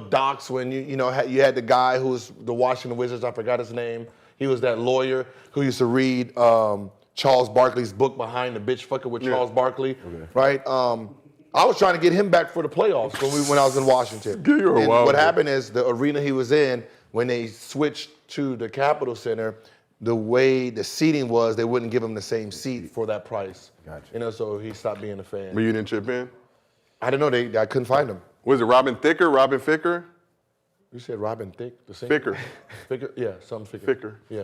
Docs when you had the guy who was the Washington Wizards, I forgot his name. He was that lawyer who used to read Charles Barkley's book Behind the Bitch Fucking with Charles Barkley, right? I was trying to get him back for the playoffs when I was in Washington. What happened is the arena he was in, when they switched to the Capitol Center, the way the seating was, they wouldn't give him the same seat for that price.
Gotcha.
So he stopped being a fan.
But you didn't chip in?
I didn't know, I couldn't find him.
Was it Robin Ficker?
You said Robin Thicke? The same?
Ficker.
Ficker? Yeah, some Ficker.
Ficker.
Yeah.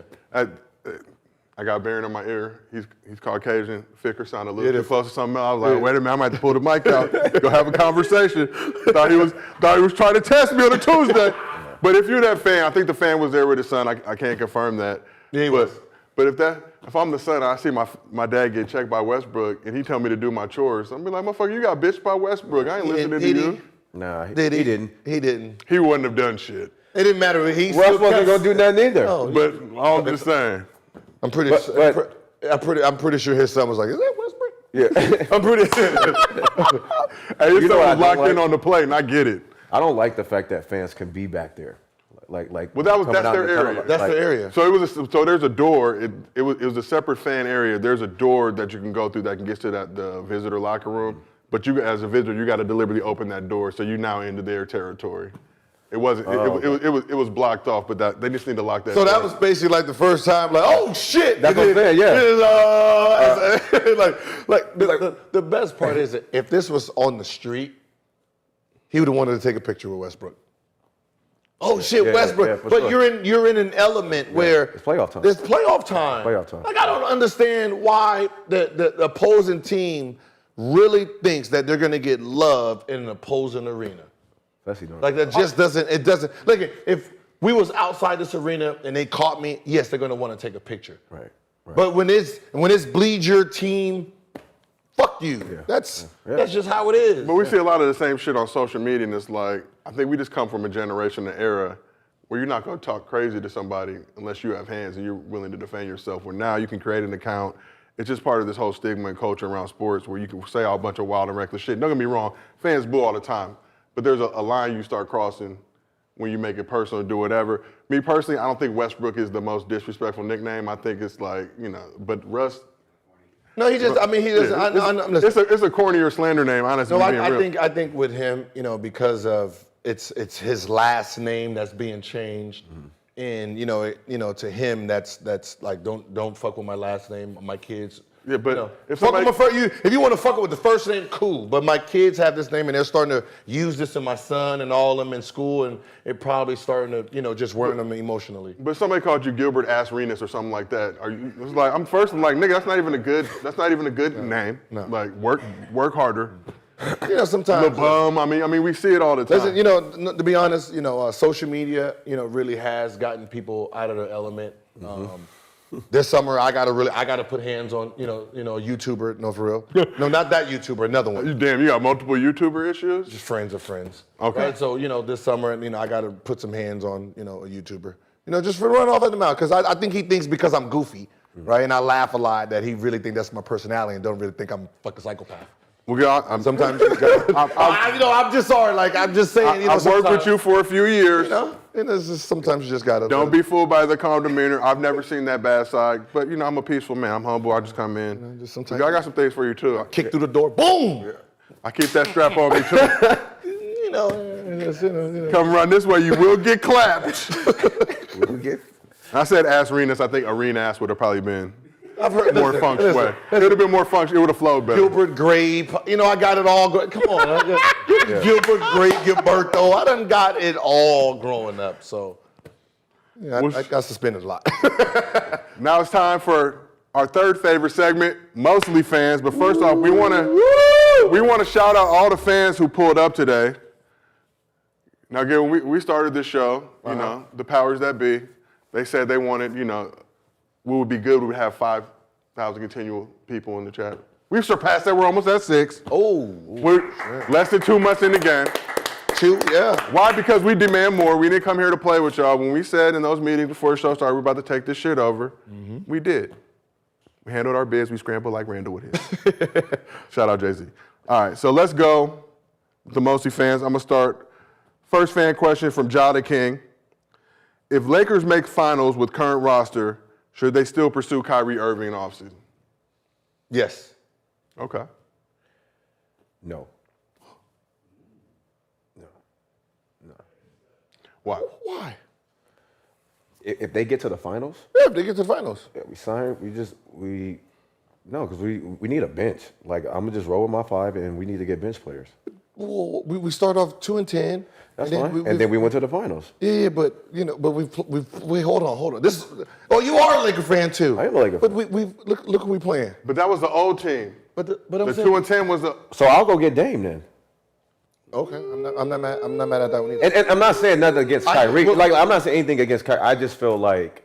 I got Barron in my ear. He's Caucasian. Ficker sounded a little too close to something else. I was like, wait a minute, I might have to pull the mic out. Go have a conversation. Thought he was trying to test me on a Tuesday. But if you're that fan, I think the fan was there with his son. I can't confirm that.
Yeah, he was.
But if I'm the son and I see my dad get checked by Westbrook and he tell me to do my chores, I'm be like, motherfucker, you got bitched by Westbrook. I ain't listening to you.
Nah, he
didn't.
He didn't.
He wouldn't have done shit.
It didn't matter.
Russ wasn't gonna do nothing either.
No,
But I'm just saying.
I'm pretty sure his son was like, is that Westbrook?
Yeah.
I'm pretty sure. Hey, his son was locked in on the play, and I get it.
I don't like the fact that fans can be back there. Well,
that's their area.
That's their area.
So there's a door. It was a separate fan area. There's a door that you can go through that can get to the visitor locker room. But you, as a visitor, you got to deliberately open that door, so you now into their territory. It wasn't. It was blocked off, but they just need to lock that.
So
door.
that was basically like the first time, like, oh shit.
That's what I'm saying. Yeah.
The best part is that if this was on the street, he would have wanted to take a picture with Westbrook. Oh shit, Westbrook!
Yeah,
but
sure.
you're in an element where
it's playoff time.
There's playoff time.
Playoff time.
Like I don't understand why the opposing team really thinks that they're gonna get love in an opposing arena. Like that just doesn't. It doesn't. Like if we was outside this arena and they caught me, yes, they're gonna want to take a picture.
Right.
But when it's bleed your team, fuck you. Yeah. That's just how it is.
But we see a lot of the same shit on social media, and it's like, I think we just come from a generation, an era, where you're not gonna talk crazy to somebody unless you have hands and you're willing to defend yourself. Where now you can create an account. It's just part of this whole stigma and culture around sports where you can say a bunch of wild and reckless shit. Don't get me wrong, fans boo all the time. But there's a line you start crossing when you make it personal, do whatever. Me personally, I don't think Westbrook is the most disrespectful nickname. I think it's like, but Russ.
No, he doesn't.
It's a corny or slander name, honestly.
No, I think with him, because of it's his last name that's being changed, And to him, that's like don't fuck with my last name, my kids.
Yeah, but if
fuck
somebody,
if you want to fuck it with the first name, cool. But my kids have this name, and they're starting to use this in my son and all of them in school, and it probably starting to just worry them emotionally.
but somebody called you Gilbert Arenas or something like that. Are you? It's like I'm like, nigga, that's not even a good name.
No.
Like work harder.
Sometimes.
The bum. I mean, we see it all the time.
Listen, to be honest, social media, really has gotten people out of their element. This summer, I gotta put hands on, a YouTuber. No, for real. No, not that YouTuber. Another one.
Damn, you got multiple YouTuber issues?
Just friends of friends.
Okay.
Right? So, this summer, I gotta put some hands on, a YouTuber. Just for run off at the mouth, because I think he thinks because I'm goofy, right, and I laugh a lot, that he really think that's my personality and don't really think I'm a fucking psychopath. Sometimes you gotta, I'm just sorry. Like I'm just saying.
I've worked with you for a few years.
And it's just sometimes you just gotta.
Don't be fooled by the calm demeanor. I've never seen that bad side, but I'm a peaceful man. I'm humble. I just come in.
Just sometimes
I got some things for you too.
Kick through the door. Boom.
Yeah. I keep that strap on me too. Come run this way, you will get clapped. I said Arenas. I think Arenas would have probably been.
I've heard
more function way. It would have been more function. It would have flowed better.
Gilbert, Gray, I got it all. Come on, Gilbert, Gray, Gilberto. I done got it all growing up. So, I got suspended a lot.
Now it's time for our third favorite segment, mostly fans. But first off, we want to shout out all the fans who pulled up today. Now, again, when we started this show, the powers that be, they said they wanted, we would be good. We would have 5,000 continual people in the chat. We've surpassed that. We're almost at 6.
Oh.
We're less than 2 months in the game.
2, yeah.
Why? Because we demand more. We didn't come here to play with y'all. When we said in those meetings before the show started, we're about to take this shit over, we did. We handled our biz. We scrambled like Randall with his. Shout out Jay-Z. All right, so let's go with the Mostly fans. I'm going to start. First fan question from Jada King. If Lakers make finals with current roster, should they still pursue Kyrie Irving in the offseason?
Yes.
Okay.
No.
Why?
Why?
If they get to the finals?
Yeah, if they get to the finals.
Yeah, we sign, no, because we need a bench. Like, I'm going to just roll with my 5, and we need to get bench players.
Well, we start off 2-10.
That's fine. And then we went to the finals.
Yeah, but we've hold on. You are a Laker fan too.
I am a Laker fan.
But look who we playing.
But that was the old team.
But
The 2-10 was the.
So I'll go get Dame then.
Okay, I'm not mad at that one either.
And I'm not saying nothing against Kyrie. I'm not saying anything against Kyrie. I just feel like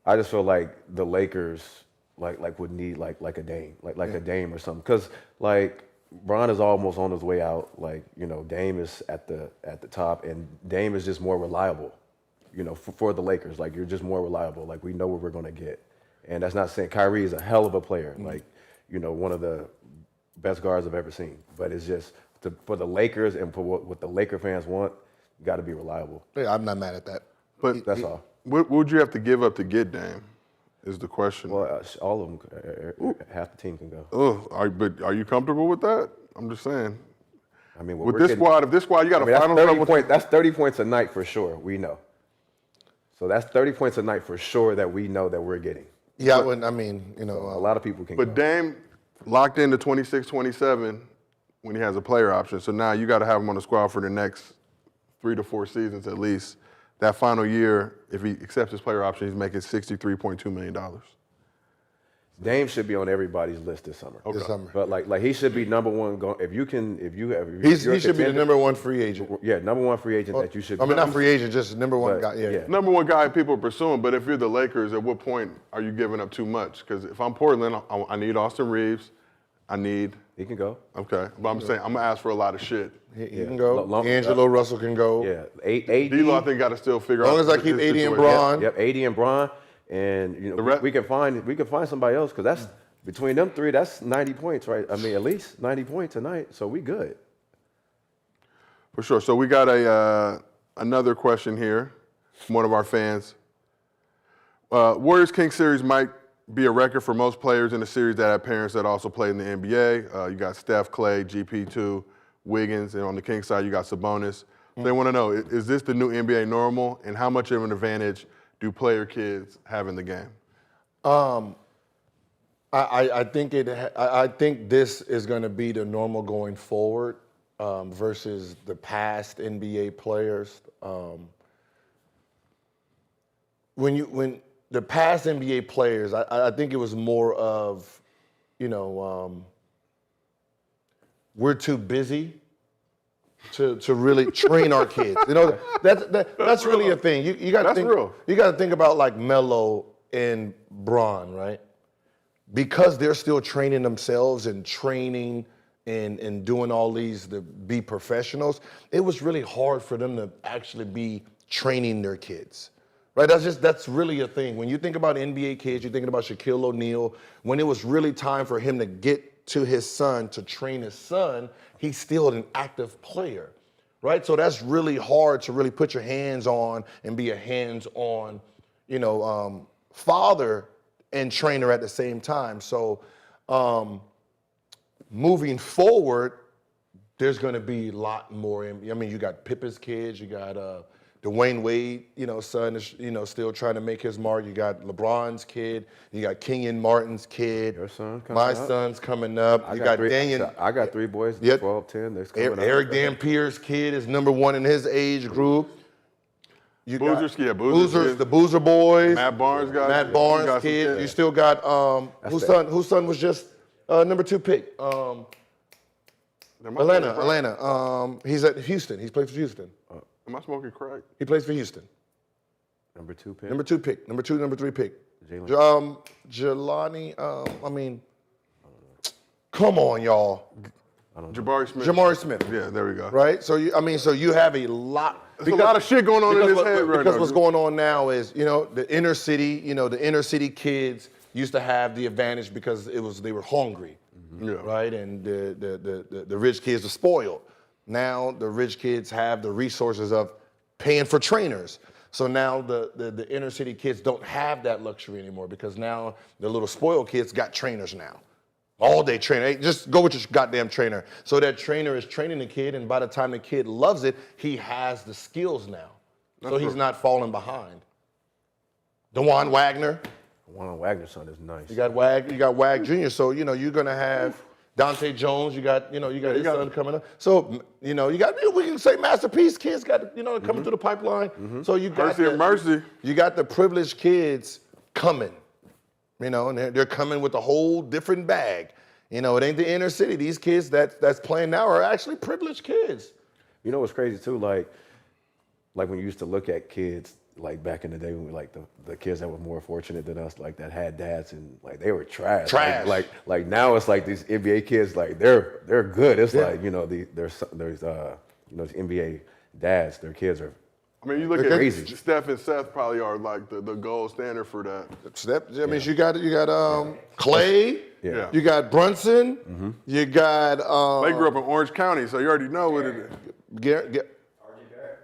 the Lakers would need like a Dame, like a Dame or something. Because Bron is almost on his way out. Dame is at the top, and Dame is just more reliable. For the Lakers, you're just more reliable. We know what we're gonna get, and that's not saying Kyrie is a hell of a player. One of the best guards I've ever seen. But it's just for the Lakers and for what the Laker fans want, you got to be reliable.
Yeah, I'm not mad at that.
But
that's all.
What would you have to give up to get Dame? Is the question.
Well, all of them, half the team can go.
But are you comfortable with that? I'm just saying.
I mean,
with this squad, you got a final.
That's 30 points a night for sure. We know. So that's 30 points a night for sure that we know that we're getting.
Yeah, a
lot of people can.
But
go.
Dame locked into 26, 27 when he has a player option. So now you got to have him on the squad for the next 3 to 4 seasons at least. That final year, if he accepts his player option, he's making $63.2 million.
Dame should be on everybody's list this summer.
Okay. This summer.
But he should be number one.
He should be the number one free agent.
Yeah, number one free agent that you should.
Not free agent, just number one guy. Yeah.
Number one guy people are pursuing. But if you're the Lakers, at what point are you giving up too much? Because if I'm Portland, I need Austin Reaves.
He can go.
Okay, but I'm saying I'm gonna ask for a lot of shit.
He can go. Angelo Russell can go.
Yeah,
D'Lo, I think, got to still figure out.
As long as I keep AD and Bron.
Yep, AD and Bron, and we can find somebody else because that's between them three. That's 90 points, right? I mean, at least 90 points a night. So we good.
For sure. So we got another question here from one of our fans. Warriors Kings series might be a record for most players in the series that have parents that also play in the NBA. You got Steph, Clay, GP2, Wiggins, and on the Kings side, you got Sabonis. They want to know, is this the new NBA normal, and how much of an advantage do player kids have in the game?
I think this is going to be the normal going forward versus the past NBA players. When the past NBA players, I think it was more of, we're too busy to really train our kids. That's really a thing. You got to think.
Real.
You got to think about like Melo and Bron, right? Because they're still training themselves and training and doing all these to be professionals, it was really hard for them to actually be training their kids. Right, that's really a thing. When you think about NBA kids, you're thinking about Shaquille O'Neal. When it was really time for him to get to his son, to train his son, he's still an active player, right? So that's really hard to really put your hands on and be a hands-on, father and trainer at the same time. So moving forward, there's going to be a lot more. You got Pippa's kids, you got Dwayne Wade, son is, still trying to make his mark. You got LeBron's kid. You got Kenyon Martin's kid.
Your son coming
My
up.
son's coming up.
I got three boys,
Yep.
12, 10. They're coming up.
Eric Dampier's kid is number one in his age group. You
Boozer's,
got
Boozer's,
the Boozer boys.
Matt Barnes got
Matt
you
Barnes
got some
kid.
kids.
You still got whose son was just number 2 pick. Atlanta. He's at Houston. He's played for Houston.
Am I smoking crack?
He plays for Houston.
Number 2 pick.
Number 2 pick. Number 2, number 3 pick. Jelani. Come on, y'all.
Jabari Smith.
Jamari Smith.
Yeah, there we go.
Right. So you have a lot.
There's a lot of shit going on in his head right now.
Because what's going on now is, the inner city. The inner city kids used to have the advantage because they were hungry,
Yeah.
right? And the rich kids are spoiled. Now the rich kids have the resources of paying for trainers. So now the inner city kids don't have that luxury anymore because now the little spoiled kids got trainers now. All day trainer. Hey, just go with your goddamn trainer. So that trainer is training the kid, and by the time the kid loves it, he has the skills now. So he's not falling behind. DeJuan Wagner.
DeJuan Wagner's son is nice.
You got Wag Jr. So you're gonna have Dante Jones. You got his son coming up. So we can say Masterpiece kids got coming through the pipeline. So you got
Mercy.
You got the privileged kids coming. And they're coming with a whole different bag. It ain't the inner city. These kids that's playing now are actually privileged kids.
You know what's crazy too? Like when you used to look at kids like back in the day when the kids that were more fortunate than us, like that had dads and like they were trash.
Trash.
Like now it's like these NBA kids, like they're good. It's like there's these NBA dads, their kids are.
I mean, you look
crazy.
at Steph and Seth probably are like the gold standard for that.
You got Clay.
Yeah.
You got Brunson. You got.
They grew up in Orange County, so you already know what it is.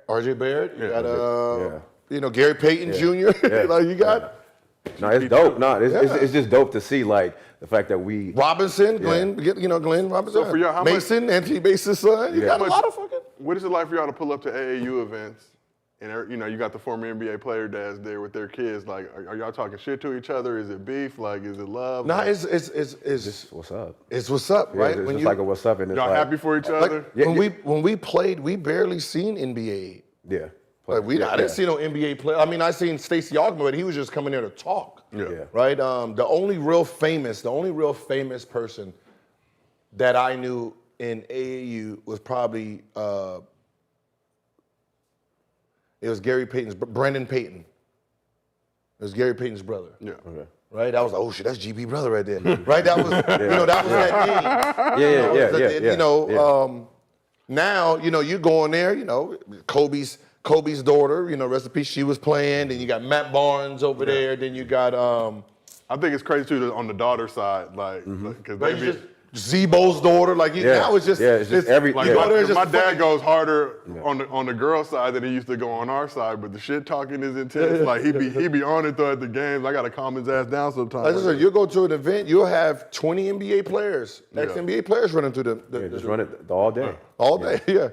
RJ Barrett. You
Yeah.
got Gary Payton Jr. You got.
No, it's dope. No, it's just dope to see like the fact that we
Robinson, Glenn, Glenn Robinson.
So for y'all,
Mason, Anthony Mason's son. You got a lot of fucking.
What is it like for y'all to pull up to AAU events? And you got the former NBA player dads there with their kids. Like, are y'all talking shit to each other? Is it beef? Like, is it love?
No, it's
what's up.
It's what's up, right?
It's just like a what's up, and it's
y'all
like,
happy for each other?
When we played, we barely seen NBA.
Yeah.
I didn't see no NBA player. I mean, I seen Stacey Augmon, but he was just coming there to talk.
Yeah.
Right. The only real famous person that I knew in AAU was probably it was Gary Payton's Brandon Payton. It was Gary Payton's brother.
Yeah.
Okay.
Right. I was like, oh shit, that's GB brother right there. Right. That was that was that name.
Yeah.
Now you go in there. Kobe's daughter, rest in peace, she was playing. Then you got Matt Barnes over there. Then you got
I think it's crazy too on the daughter side, like, because they be.
Zebo's daughter, now it's just
every.
Like my dad goes harder on the girl side than he used to go on our side, but the shit talking is intense. Like he be on it though at the games. I gotta calm his ass down sometimes.
You'll go to an event, you'll have 20 NBA players, ex-NBA players running through
just run it all day.
All day, yeah.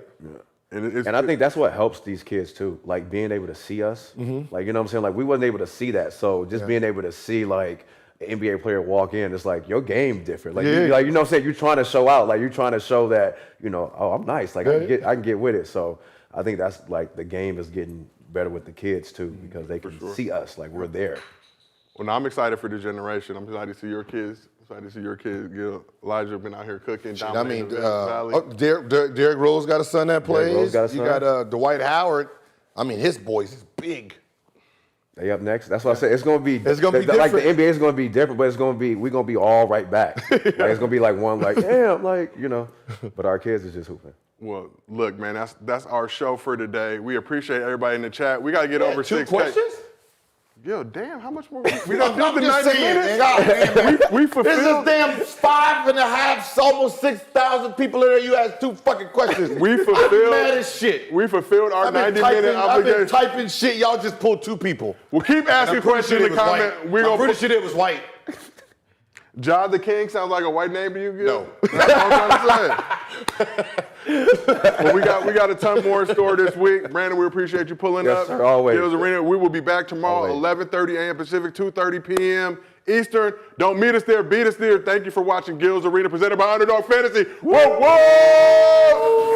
And I think that's what helps these kids too, like being able to see us. Like, you know what I'm saying? Like, we wasn't able to see that. So just being able to see, like, an NBA player walk in, it's like, your game different. Like, you know what I'm saying? You're trying to show out. Like, you're trying to show that, you know, oh, I'm nice. Like, I can get with it. So I think that's, like, the game is getting better with the kids too, because they can see us. Like, we're there.
Well, now I'm excited for the generation. I'm excited to see your kids. Excited to see your kids. Gil, Elijah been out here cooking.
I mean,
dominating the Valley.
Derrick Rose got a son that plays.
Rose got a son.
You got Dwight Howard. I mean, his boys is big.
They up next. That's what I said. It's gonna be.
It's gonna be
like the
different.
NBA is gonna be different, but we're gonna be all right back. Like, it's gonna be like one, like, damn, like, you know. But our kids is just hooping.
Well, look, man, that's our show for today. We appreciate everybody in the chat. We got to get over
2
6K.
questions?
Yo, damn, how much more? We done did
I'm
the
just
90
saying,
minutes.
man. God, man.
We
This is
fulfilled.
damn 5.5, almost 6,000 people in there. You asked 2 fucking questions.
We
I'm
fulfilled.
mad as shit.
We fulfilled our
I've been
90-minute obligation.
typing shit. Y'all just pulled 2 people.
Well, keep asking questions in the comment. We're
I'm
gonna
pretty
put
sure it was white.
John the King sounds like a white name to you, Gil?
No.
That's what I'm trying to say. Well, we got a ton more in store this week. Brandon, we appreciate you pulling
Yes,
up.
sir, always.
Gil's Arena. We will be back tomorrow,
Always.
11:30 a.m. Pacific, 2:30 p.m. Eastern. Don't meet us there, beat us there. Thank you for watching Gil's Arena, presented by Underdog Fantasy. Whoa, whoa!